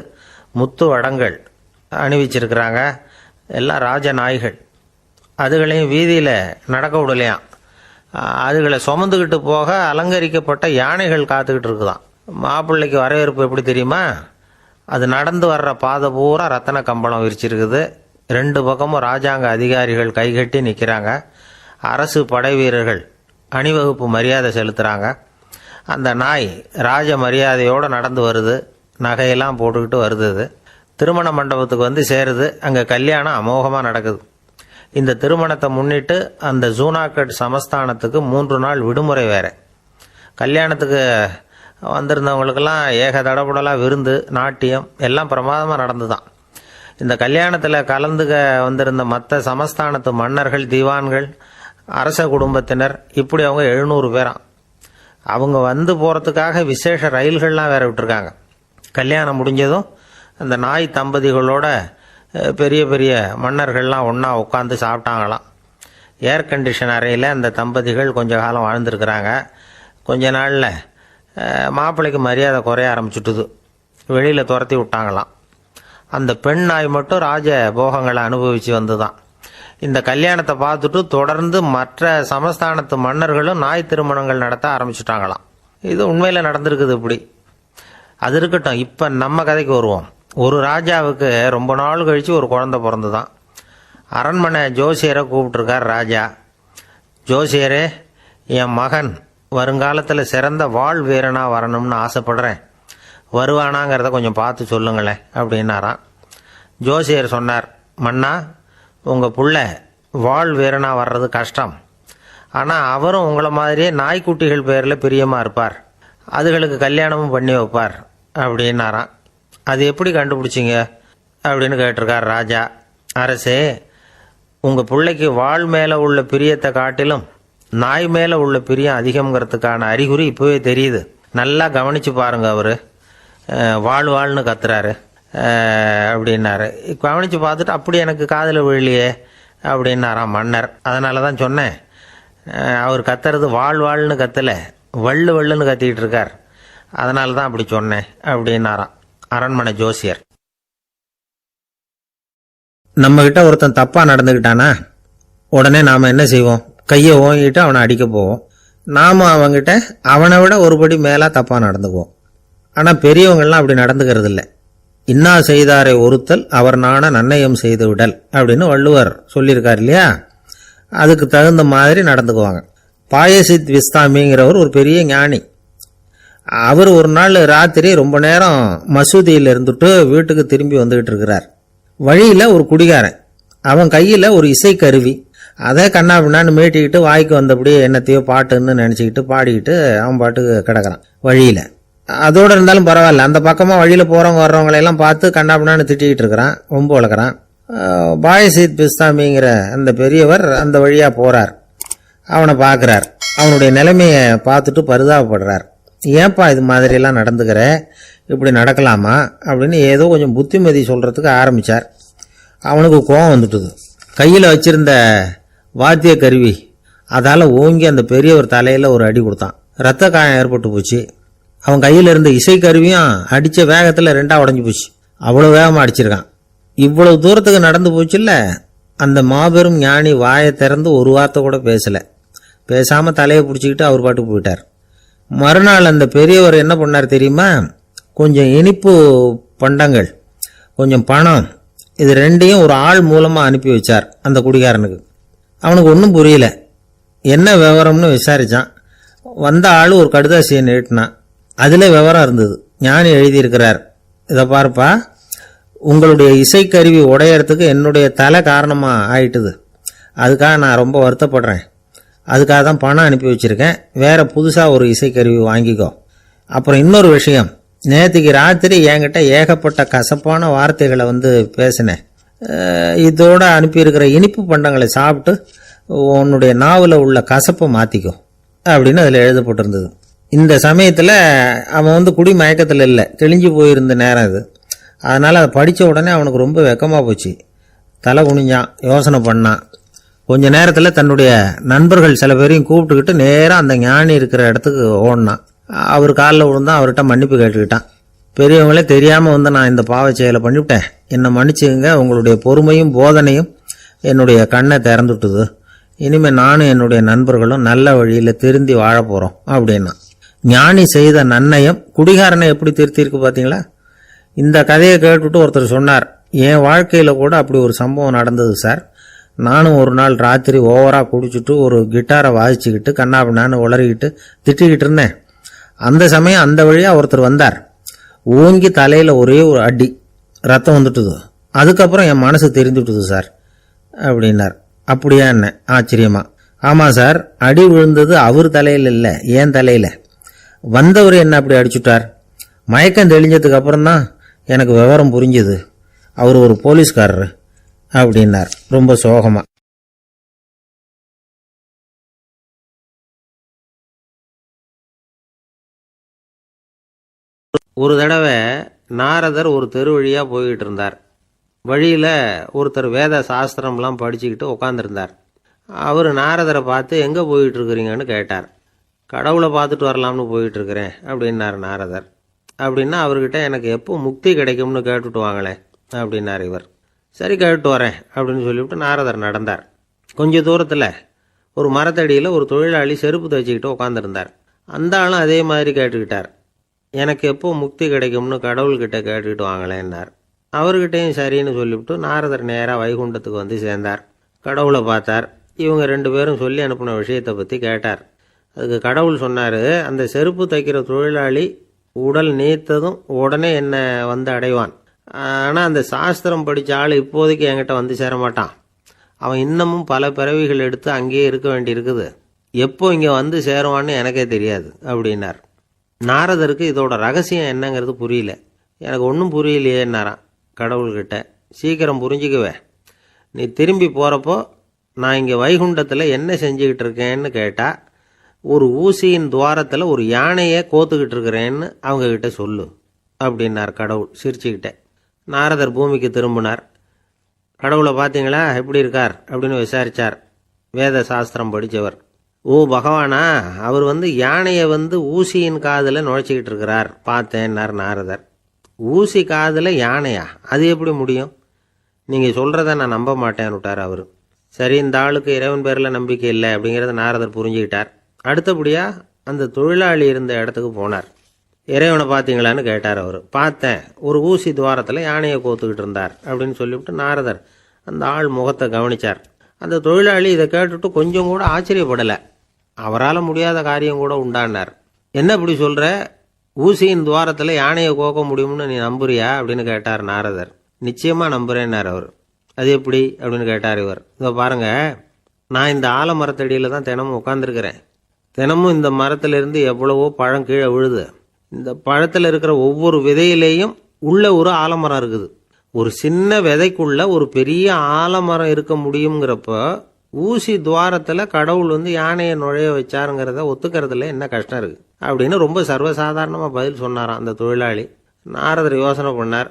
முத்து வடங்கள் அணிவிச்சிருக்கிறாங்க. எல்லாம் ராஜ நாய்கள். அதுகளையும் வீதியில் நடக்க விடலையாம். அதுகளை சுமந்துக்கிட்டு போக அலங்கரிக்கப்பட்ட யானைகள் காத்துக்கிட்டு இருக்குதான். மாப்பிள்ளைக்கு வரவேற்பு எப்படி தெரியுமா? அது நடந்து வர்ற பாதை பூரா ரத்தன கம்பளம் விரிச்சிருக்குது. 2 பக்கமும் ராஜாங்க அதிகாரிகள் கைகட்டி நிற்கிறாங்க. அரசு படை வீரர்கள் அணிவகுப்பு மரியாதை செலுத்துகிறாங்க. அந்த நாய் ராஜ மரியாதையோடு நடந்து வருது. நகையெல்லாம் போட்டுக்கிட்டு வருது. திருமண மண்டபத்துக்கு சேருது. அங்கே கல்யாணம் அமோகமாக நடக்குது. இந்த திருமணத்தை முன்னிட்டு அந்த ஜூனாகட் சமஸ்தானத்துக்கு 3 நாள் விடுமுறை வேற. கல்யாணத்துக்கு வந்திருந்தவங்களுக்கெல்லாம் ஏக தடபுடலாக விருந்து, நாட்டியம் எல்லாம் பிரமாதமாக நடந்து தான். இந்த கல்யாணத்தில் கலந்துக்க வந்திருந்த மற்ற சமஸ்தானத்து மன்னர்கள், திவான்கள், அரச குடும்பத்தினர், இப்படி அவங்க 700 பேராம். அவங்க வந்து போகிறதுக்காக விசேஷ ரயில்கள்லாம் வேற விட்டுருக்காங்க. கல்யாணம் முடிஞ்சதும் அந்த நாய் தம்பதிகளோட பெரிய பெரிய மன்னர்கள்லாம் ஒன்றா உட்காந்து சாப்பிட்டாங்களாம். ஏர் கண்டிஷன் அறையில் அந்த தம்பதிகள் கொஞ்ச காலம் வாழ்ந்துருக்கிறாங்க. கொஞ்ச நாளில் மாப்பிள்ளைக்கு மரியாதை குறைய ஆரம்பிச்சுட்டுது. வெளியில் துரத்தி விட்டாங்களாம். அந்த பெண் நாய் மட்டும் ராஜ போகங்களை அனுபவித்து வந்து தான். இந்த கல்யாணத்தை பார்த்துட்டு தொடர்ந்து மற்ற சமஸ்தானத்து மன்னர்களும் நாய் திருமணங்கள் நடத்த ஆரம்பிச்சுட்டாங்களாம். இது உண்மையில் நடந்திருக்குது. இப்படி அது இருக்கட்டும். இப்போ நம்ம கதைக்கு வருவோம். ஒரு ராஜாவுக்கு ரொம்ப நாள் கழித்து ஒரு குழந்தை பிறந்து தான். அரண்மனை ஜோசியரை கூப்பிட்டுருக்கார் ராஜா. ஜோசியரே, என் மகன் வருங்காலத்தில் சிறந்த வாழ் வீரனாக வரணும்னு ஆசைப்படுறேன், வருவானாங்கிறத கொஞ்சம் பார்த்து சொல்லுங்களேன் அப்படின்னாராம். ஜோசியர் சொன்னார், மன்னா, உங்கள் புள்ள வாழ் வீரனாக வர்றது கஷ்டம். ஆனால் அவரும் உங்களை மாதிரியே நாய்க்குட்டிகள் பேரில் பிரியமாக இருப்பார், அதுகளுக்கு கல்யாணமும் பண்ணி வைப்பார் அப்படின்னாராம். அது எப்படி கண்டுபிடிச்சிங்க அப்படின்னு கேட்டிருக்கார் ராஜா. அரசே, உங்கள் பிள்ளைக்கு வாழ் மேலே உள்ள பிரியத்தை காட்டிலும் நாய் மேலே உள்ள பிரியம் அதிகம்ங்கிறதுக்கான அறிகுறி இப்போவே தெரியுது. நல்லா கவனித்து பாருங்க. அவர் வாழ்னு கத்துறாரு அப்படின்னாரு. கவனித்து பார்த்துட்டு அப்படி எனக்கு காதில் விழலையே அப்படின்னாராம் மன்னர். அதனால தான் சொன்னேன், அவர் கத்துறது வாழ்னு கத்தலை, வள்ளுன்னு கத்திக்கிட்டு இருக்கார், அதனால தான் அப்படி சொன்னேன் அப்படின்னாராம் அரண்மனை ஜோசியர். நம்மகிட்ட ஒருத்தன் தப்பாக நடந்துக்கிட்டானா உடனே நாம் என்ன செய்வோம்? கையை ஓங்கிட்டு அவனை அடிக்க போவோம். நாம் அவங்ககிட்ட அவனை விட ஒருபடி மேலே தப்பாக நடந்துக்குவோம். ஆனால் பெரியவங்கள்லாம் அப்படி நடந்துக்கிறது இல்லை. இன்னா செய்தாரை ஒருத்தல் அவர் நாண நன்னயம் செய்து விடல் அப்படின்னு வள்ளுவர் சொல்லியிருக்கார் இல்லையா? அதுக்கு தகுந்த மாதிரி நடந்துக்குவாங்க. பாயசித் விஸ்தாமிங்கிறவர் ஒரு பெரிய ஞானி. அவர் ஒரு நாள் ராத்திரி ரொம்ப நேரம் மசூதியில் இருந்துட்டு வீட்டுக்கு திரும்பி வந்துகிட்டு இருக்கிறார். வழியில் ஒரு குடிகாரன், அவன் கையில் ஒரு இசைக்கருவி, அதை கண்ணா பின்னான்னு மீட்டிக்கிட்டு வாய்க்கு வந்தபடி என்னத்தையோ பாட்டுன்னு நினச்சிக்கிட்டு பாடிக்கிட்டு அவன் பாட்டுக்கு கிடக்கிறான் வழியில். அதோடு இருந்தாலும் பரவாயில்ல, அந்த பக்கமாக வழியில் போகிறவங்க வர்றவங்களையெல்லாம் பார்த்து கண்ணா பின்னான்னு திட்டிக்கிட்டு இருக்கிறான், ஒம்பு வளர்க்குறான். பாயசித் பிஸ்தாமிங்கிற அந்த பெரியவர் அந்த வழியாக போகிறார். அவனை பார்க்குறார். அவனுடைய நிலைமையை பார்த்துட்டு பரிதாபப்படுறார். ஏன்பா இது மாதிரியெல்லாம் நடந்துக்கிற, இப்படி நடக்கலாமா அப்படின்னு ஏதோ கொஞ்சம் புத்திமதி சொல்கிறதுக்கு ஆரம்பித்தார். அவனுக்கு கோபம் வந்துட்டுது. கையில் வச்சிருந்த வாத்திய கருவி அதால் ஓங்கி அந்த பெரியவர் தலையில் ஒரு அடி கொடுத்தான். ரத்த காயம் ஏற்பட்டு போச்சு. அவன் கையில் இருந்த இசைக்கருவியும் அடித்த வேகத்தில் ரெண்டாக உடஞ்சி போச்சு. அவ்வளோ வேகமாக அடிச்சிருக்கான். இவ்வளவு தூரத்துக்கு நடந்து போச்சுல்ல, அந்த மாபெரும் ஞானி வாயை திறந்து ஒரு வார்த்தை கூட பேசலை. பேசாமல் தலையை பிடிச்சிக்கிட்டு அவர் பாட்டுக்கு போயிட்டார். மறுநாள் அந்த பெரியவர் என்ன பண்ணார் தெரியுமா? கொஞ்சம் இனிப்பு பண்டங்கள், கொஞ்சம் பணம், இது ரெண்டையும் ஒரு ஆள் மூலமாக அனுப்பி வச்சார் அந்த குடிகாரனுக்கு. அவனுக்கு ஒன்றும் புரியல. என்ன விவரம்னு விசாரித்தான். வந்த ஆள் ஒரு கடுதாசியை நீட்டினான். அதில் விவரம் இருந்தது. ஞானி எழுதியிருக்கிறார், இதை பாருப்பா, உங்களுடைய இசைக்கருவி உடையறதுக்கு என்னுடைய தலை காரணமாக ஆயிட்டுது. அதுக்காக நான் ரொம்ப வருத்தப்படுறேன். அதுக்காக தான் பணம் அனுப்பி வச்சுருக்கேன். வேறு புதுசாக ஒரு இசைக்கருவி வாங்கிக்கோ. அப்புறம் இன்னொரு விஷயம், நேற்றுக்கு ராத்திரி என்கிட்ட ஏகப்பட்ட கசப்பான வார்த்தைகளை பேசினேன். இதோட அனுப்பியிருக்கிற இனிப்பு பண்டங்களை சாப்பிட்டு உன்னுடைய நாவில் உள்ள கசப்பை மாற்றிக்கோ அப்படின்னு அதில் எழுதப்பட்டிருந்தது. இந்த சமயத்தில் அவன் குடி மயக்கத்தில் இல்லை, தெளிஞ்சு போயிருந்த நேரம் இது. அதனால் அதை படித்த உடனே அவனுக்கு ரொம்ப வெக்கமாக போச்சு. தலை குனிஞ்சான், யோசனை பண்ணான். கொஞ்ச நேரத்தில் தன்னுடைய நண்பர்கள் சில பேரையும் கூப்பிட்டுக்கிட்டு நேராக அந்த ஞானி இருக்கிற இடத்துக்கு ஓடினான். அவர் காலில் விழுந்தான். அவர்கிட்ட மன்னிப்பு கேட்டுக்கிட்டான். பெரியவங்களே தெரியாமல் நான் இந்த பாவச் செயலை பண்ணிவிட்டேன், என்னை மன்னிச்சுங்க, உங்களுடைய பொறுமையும் போதனையும் என்னுடைய கண்ணை திறந்துட்டுது. இனிமேல் நானும் என்னுடைய நண்பர்களும் நல்ல வழியில் திருந்தி வாழ போகிறோம் அப்படின்னா. ஞானி செய்த நன்னயம் குடிகாரனை எப்படி திருத்திருக்கு பார்த்தீங்களா? இந்த கதையை கேட்டுவிட்டு ஒருத்தர் சொன்னார், என் வாழ்க்கையில் கூட அப்படி ஒரு சம்பவம் நடந்தது சார். நானும் ஒரு நாள் ராத்திரி ஓவராக குடிச்சிட்டு ஒரு கிட்டாரை வாசிச்சுக்கிட்டு கண்ணாபின்னான்னு உளறிக்கிட்டு திட்டிக்கிட்டு இருந்தேன். அந்த சமயம் அந்த வழியாக ஒருத்தர் வந்தார். ஓங்கி தலையில் ஒரே ஒரு அடி, ரத்தம் வந்துட்டுது. அதுக்கப்புறம் என் மனசு தெரிஞ்சுட்டுது சார் அப்படின்னார். அப்படியா என்ன ஆச்சரியமா? ஆமாம் சார், அடி விழுந்தது அவர் தலையில் இல்லை, என் தலையில். வந்தவர் என்ன அப்படி அடிச்சுட்டார்? மயக்கம் தெளிஞ்சதுக்கு அப்புறம்தான் எனக்கு விவரம் புரிஞ்சுது. அவர் ஒரு போலீஸ்காரரு அப்படின்னார் ரொம்ப சோகமா. ஒரு தடவை நாரதர் ஒரு தெரு வழியாக போய்கிட்டு இருந்தார். வழியில் ஒருத்தர் வேத சாஸ்திரம்லாம் படிச்சுக்கிட்டு உட்காந்துருந்தார். அவர் நாரதரை பார்த்து எங்கே போயிட்டு இருக்கிறீங்கன்னு கேட்டார். கடவுளை பார்த்துட்டு வரலாம்னு போயிட்டு இருக்கிறேன் அப்படின்னார் நாரதர். அப்படின்னா அவர்கிட்ட எனக்கு எப்போ முக்தி கிடைக்கும்னு கேட்டுட்டு வாங்களேன் அப்படின்னார் இவர். சரி கேட்டு வரேன் அப்படின்னு சொல்லிவிட்டு நாரதர் நடந்தார். கொஞ்சம் தூரத்தில் ஒரு மரத்தடியில் ஒரு தொழிலாளி செருப்பு தைச்சிக்கிட்டு உட்காந்துருந்தார். அந்த ஆளும் அதே மாதிரி கேட்டுக்கிட்டார். எனக்கு எப்போ முக்தி கிடைக்கும்னு கடவுள்கிட்ட கேட்டுக்கிட்டு வாங்களேன்னார். அவர்கிட்டையும் சரின்னு சொல்லிவிட்டு நாரதர் நேராக வைகுண்டத்துக்கு வந்து சேர்ந்தார். கடவுளை பார்த்தார். இவங்க 2 பேரும் சொல்லி அனுப்பின விஷயத்தை பற்றி கேட்டார். அதுக்கு கடவுள் சொன்னார், அந்த செருப்பு தைக்கிற தொழிலாளி உடல் நீத்ததும் உடனே என்னை வந்து அடைவான். ஆனால் அந்த சாஸ்திரம் படித்த ஆள் இப்போதைக்கு என்கிட்ட வந்து சேர மாட்டான். அவன் இன்னமும் பல பிறவிகள் எடுத்து அங்கேயே இருக்க வேண்டி இருக்குது. எப்போ இங்கே வந்து சேருவான்னு எனக்கே தெரியாது அப்படின்னார். நாரதருக்கு இதோட ரகசியம் என்னங்கிறது புரியல. எனக்கு ஒன்றும் புரியலையேன்னாரான் கடவுள்கிட்ட. சீக்கிரம் புரிஞ்சுக்குவேன், நீ திரும்பி போகிறப்போ நான் இங்கே வைகுண்டத்தில் என்ன செஞ்சுக்கிட்டு இருக்கேன்னு கேட்டால், ஒரு ஊசியின் துவாரத்தில் ஒரு யானையை கோத்துக்கிட்டு இருக்கிறேன்னு அவங்கக்கிட்ட சொல்லு அப்படின்னார் கடவுள் சிரிச்சுக்கிட்டே. நாரதர் பூமிக்கு திரும்பினார். கடவுளை பார்த்தீங்களா எப்படி இருக்கார் அப்படின்னு விசாரித்தார் வேத சாஸ்திரம் படித்தவர். ஓ பகவானா, அவர் யானையை ஊசியின் காதில் நுழைச்சிக்கிட்டு இருக்கிறார் பார்த்தேன்னார் நாரதர். ஊசி காதில் யானையா? அது எப்படி முடியும்? நீங்கள் சொல்கிறத நான் நம்ப மாட்டேன்னு விட்டார் அவர். சரி, இந்த ஆளுக்கு இறைவன் பேரில் நம்பிக்கை இல்லை அப்படிங்கிறத நாரதர் புரிஞ்சுக்கிட்டார். அடுத்தபடியாக அந்த தொழிலாளி இருந்த இடத்துக்கு போனார். இறைவனை பார்த்தீங்களான்னு கேட்டார் அவர். பார்த்தேன், ஒரு ஊசி துவாரத்தில் யானையை கோத்துக்கிட்டு இருந்தார் அப்படின்னு சொல்லிவிட்டு நாரதர் அந்த ஆள் முகத்தை கவனித்தார். அந்த தொழிலாளி இதை கேட்டுட்டு கொஞ்சம் கூட ஆச்சரியப்படலை. அவரால் முடியாத காரியம் கூட உண்டானார். என்ன இப்படி சொல்கிற? ஊசியின் துவாரத்தில் யானையை கோக்க முடியும்னு நீ நம்புறியா அப்படின்னு கேட்டார் நாரதர். நிச்சயமாக நம்புகிறேன்னார் அவர். அது எப்படி அப்படின்னு கேட்டார் இவர். இதோ பாருங்க, நான் இந்த ஆலமரத்தடியில் தான் தினமும் உட்காந்துருக்கிறேன். தினமும் இந்த மரத்திலிருந்து எவ்வளவோ பழம் கீழே விழுது. இந்த பழத்தில் இருக்கிற ஒவ்வொரு விதையிலேயும் உள்ள ஒரு ஆலமரம் இருக்குது. ஒரு சின்ன விதைக்குள்ள ஒரு பெரிய ஆலமரம் இருக்க முடியுங்கிறப்ப ஊசி துவாரத்தில் கடவுள் யானையை நுழைய வச்சாருங்கிறத ஒத்துக்கிறதுல என்ன கஷ்டம் இருக்கு அப்படின்னு ரொம்ப சர்வசாதாரணமாக பதில் சொன்னாராம் அந்த தொழிலாளி. நாரதர் யோசனை பண்ணார்.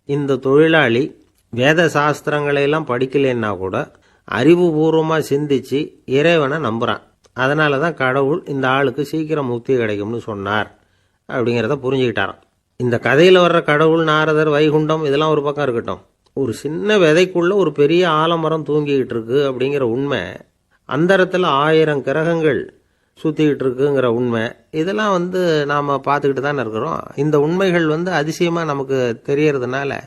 இந்த தொழிலாளி வேத சாஸ்திரங்களையெல்லாம் படிக்கலைன்னா கூட அறிவுபூர்வமாக சிந்திச்சு இறைவனை நம்புகிறான். அதனால தான் கடவுள் இந்த ஆளுக்கு சீக்கிரம் முக்தி கிடைக்கும்னு சொன்னார் அப்படிங்கிறத புரிஞ்சுக்கிட்டாராம். இந்த கதையில் வர்ற கடவுள், நாரதர், வைகுண்டம் இதெல்லாம் ஒரு பக்கம் இருக்கட்டும், ஒரு சின்ன விதைக்குள்ள ஒரு பெரிய ஆலமரம் தூங்கிக்கிட்டு இருக்கு அப்படிங்கிற உண்மை, அந்தரத்தில் 1000 கிரகங்கள் சுற்றிக்கிட்டு இருக்குங்கிற உண்மை, இதெல்லாம் நாம் பார்த்துக்கிட்டு தானே இருக்கிறோம். இந்த உண்மைகள் அதிசயமாக நமக்கு தெரியறதுனால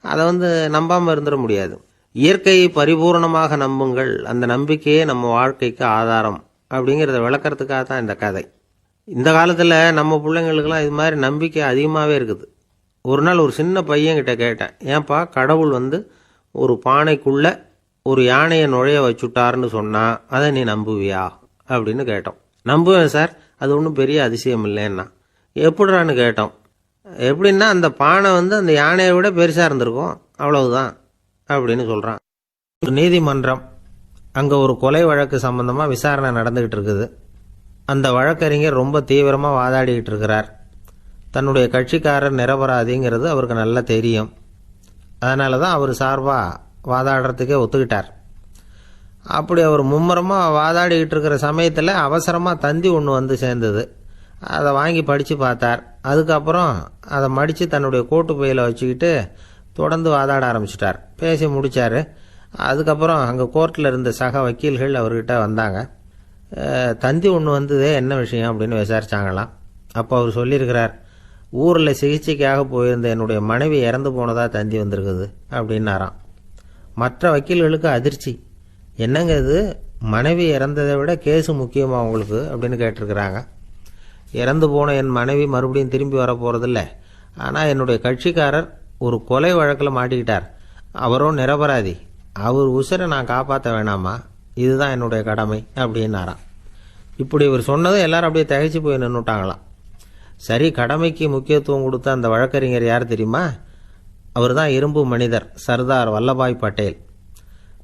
அதை நம்பாமல் இருந்துட முடியாது. இயற்கையை பரிபூர்ணமாக நம்புங்கள், அந்த நம்பிக்கையே நம்ம வாழ்க்கைக்கு ஆதாரம் அப்படிங்கிறத விளக்கறதுக்காக தான் இந்த கதை. இந்த காலத்தில் நம்ம பிள்ளைங்களுக்கெல்லாம் இது மாதிரி நம்பிக்கை அதிகமாகவே இருக்குது. ஒரு நாள் ஒரு சின்ன பையன்கிட்ட கேட்டேன், ஏன்பா கடவுள் ஒரு பானைக்குள்ளே ஒரு யானையை நுழைய வச்சுட்டாருன்னு சொன்னால் அதை நீ நம்புவியா அப்படின்னு கேட்டோம். நம்புவேன் சார், அது ஒன்றும் பெரிய அதிசயம் இல்லைன்னா. எப்படிறான்னு கேட்டோம். எப்படின்னா அந்த பானை அந்த யானையை விட பெருசாக இருந்திருக்கும், அவ்வளவுதான் அப்படின்னு சொல்கிறான். ஒரு நீதிமன்றம், அங்கே ஒரு கொலை வழக்கு சம்பந்தமாக விசாரணை நடந்துக்கிட்டு இருக்குது. அந்த வழக்கறிஞர் ரொம்ப தீவிரமாக வாதாடிக்கிட்டு இருக்கிறார். தன்னுடைய கட்சிக்காரர் நிரபராதிங்கிறது அவருக்கு நல்லா தெரியும். அதனால தான் அவர் சார்பாக வாதாடுறதுக்கே ஒத்துக்கிட்டார். அப்படி அவர் மும்முரமாக வாதாடிக்கிட்டு இருக்கிற சமயத்தில் அவசரமாக தந்தி ஒன்று சேர்ந்தது. அதை வாங்கி படித்து பார்த்தார். அதுக்கப்புறம் அதை மடித்து தன்னுடைய கோட்டு பையில் வச்சுக்கிட்டு தொடர்ந்து வாதாட ஆரம்பிச்சிட்டார். பேசி முடித்தார். அதுக்கப்புறம் அங்கே கோர்ட்டில் இருந்த சக வக்கீல்கள் அவர்கிட்ட வந்தாங்க. தந்தி ஒன்று வந்ததே, என்ன விஷயம் அப்படின்னு விசாரிச்சாங்களாம். அப்போ அவர் சொல்லியிருக்கிறார், ஊரில் சிகிச்சைக்காக போயிருந்த என்னுடைய மனைவி இறந்து போனதாக தந்தி வந்திருக்குது அப்படின்னாராம். மற்ற வக்கீல்களுக்கு அதிர்ச்சி. என்னங்க இது, மனைவி இறந்ததை விட கேஸு முக்கியமாக உங்களுக்கு அப்படின்னு கேட்டிருக்கிறாங்க. இறந்து போன என் மனைவி மறுபடியும் திரும்பி வர போகிறதில்ல, ஆனால் என்னுடைய கட்சிக்காரர் ஒரு கொலை வழக்கில் மாட்டிக்கிட்டார். அவரும் நிரபராதி. அவர் உசுரை நான் காப்பாற்ற வேணாமா? இதுதான் என்னுடைய கடமை அப்படின்னாராம். இப்படி இவர் சொன்னதும் எல்லாரும் அப்படியே திகைச்சு போய் நின்றுட்டாங்களாம். சரி, கடமைக்கு முக்கியத்துவம் கொடுத்த அந்த வழக்கறிஞர் யார் தெரியுமா? அவர் தான் இரும்பு மனிதர் சர்தார் வல்லபாய் பட்டேல்.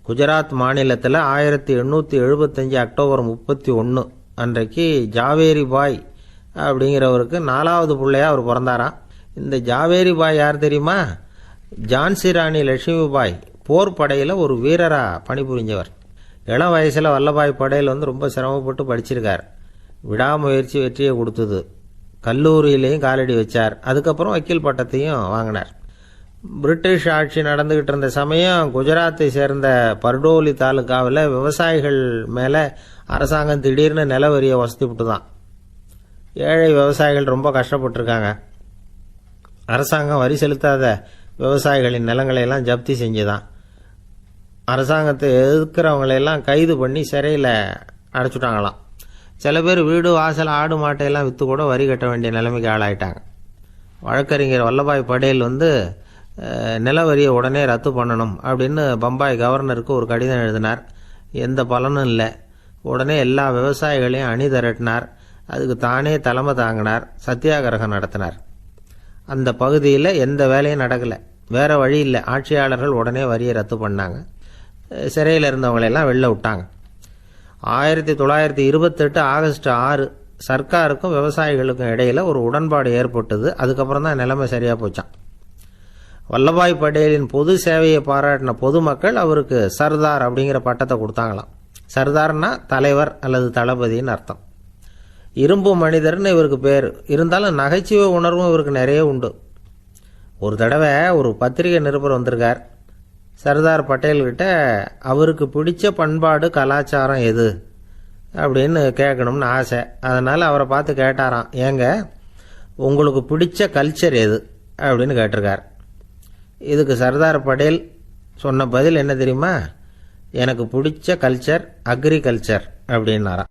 குஜராத் மாநிலத்தில் 1875 அக்டோபர் 31 அன்றைக்கு ஜாவேரி பாய் அப்படிங்கிறவருக்கு 4வது பிள்ளையா அவர் பிறந்தாராம். இந்த ஜாவேரி பாய் யார் தெரியுமா? ஜான்சி ராணி லட்சுமிபாய் போர் படையில் ஒரு வீரராக பணிபுரிஞ்சவர். இளம் வயசில் வல்லபாய் பட்டேல் ரொம்ப சிரமப்பட்டு படிச்சிருக்கார். விடாமுயற்சி வெற்றியை கொடுத்தது. கல்லூரியிலையும் காலடி வச்சார். அதுக்கப்புறம் வக்கீல் பட்டத்தையும் வாங்கினார். பிரிட்டிஷ் ஆட்சி நடந்துகிட்டு இருந்த சமயம் குஜராத்தை சேர்ந்த பர்டோலி தாலுகாவில் விவசாயிகள் மேலே அரசாங்கம் திடீர்னு நில வரியை வசதிப்பட்டு தான். ஏழை விவசாயிகள் ரொம்ப கஷ்டப்பட்டுருக்காங்க. அரசாங்கம் வரி செலுத்தாத விவசாயிகளின் நிலங்களை எல்லாம் ஜப்தி செஞ்சுதான். அரசாங்கத்தை எதிர்க்கிறவங்களையெல்லாம் கைது பண்ணி சிறையில் அடைச்சுட்டாங்களாம். சில பேர் வீடு வாசல் ஆடு மாட்டையெல்லாம் விற்று கூட வரி கட்ட வேண்டிய நிலைமைக்கு ஆளாயிட்டாங்க. வழக்கறிஞர் வல்லபாய் பட்டேல் நில வரியை உடனே ரத்து பண்ணணும் அப்படின்னு பம்பாய் கவர்னருக்கு ஒரு கடிதம் எழுதினார். எந்த பலனும் இல்லை. உடனே எல்லா விவசாயிகளையும் அணி திரட்டினார். அதுக்கு தானே தலைமை தாங்கினார். சத்தியாகிரகம் நடத்தினார். அந்த பகுதியில் எந்த வேலையும் நடக்கலை. வேறு வழி இல்லை. ஆட்சியாளர்கள் உடனே வரியை ரத்து பண்ணாங்க. சிறையில் இருந்தவங்களெல்லாம் வெளில விட்டாங்க. 1928 ஆகஸ்ட் 6 சர்க்காருக்கும் விவசாயிகளுக்கும் இடையில் ஒரு உடன்பாடு ஏற்பட்டது. அதுக்கப்புறம் தான் நிலைமை சரியாக போச்சான். வல்லபாய் பட்டேலின் பொது சேவையை பாராட்டின பொதுமக்கள் அவருக்கு சர்தார் அப்படிங்கிற பட்டத்தை கொடுத்தாங்களாம். சர்தார்னா தலைவர் அல்லது தளபதின்னு அர்த்தம். இரும்பு மனிதர்னு இவருக்கு பேர். இருந்தாலும் நகைச்சுவை உணர்வும் இவருக்கு நிறைய உண்டு. ஒரு தடவை ஒரு பத்திரிகை நிருபர் வந்திருக்கார். சர்தார் பட்டேல்கிட்ட அவருக்கு பிடிச்ச பண்பாடு கலாச்சாரம் எது அப்படின்னு கேட்கணும்னு ஆசை. அதனால் அவரை பார்த்து கேட்டாராம், ஏங்க உங்களுக்கு பிடிச்ச கல்ச்சர் எது அப்படின்னு கேட்டிருக்கார். இதுக்கு சர்தார் பட்டேல் சொன்ன பதில் என்ன தெரியுமா? எனக்கு பிடிச்ச கல்ச்சர் அக்ரிகல்ச்சர் அப்படின்னாராம்.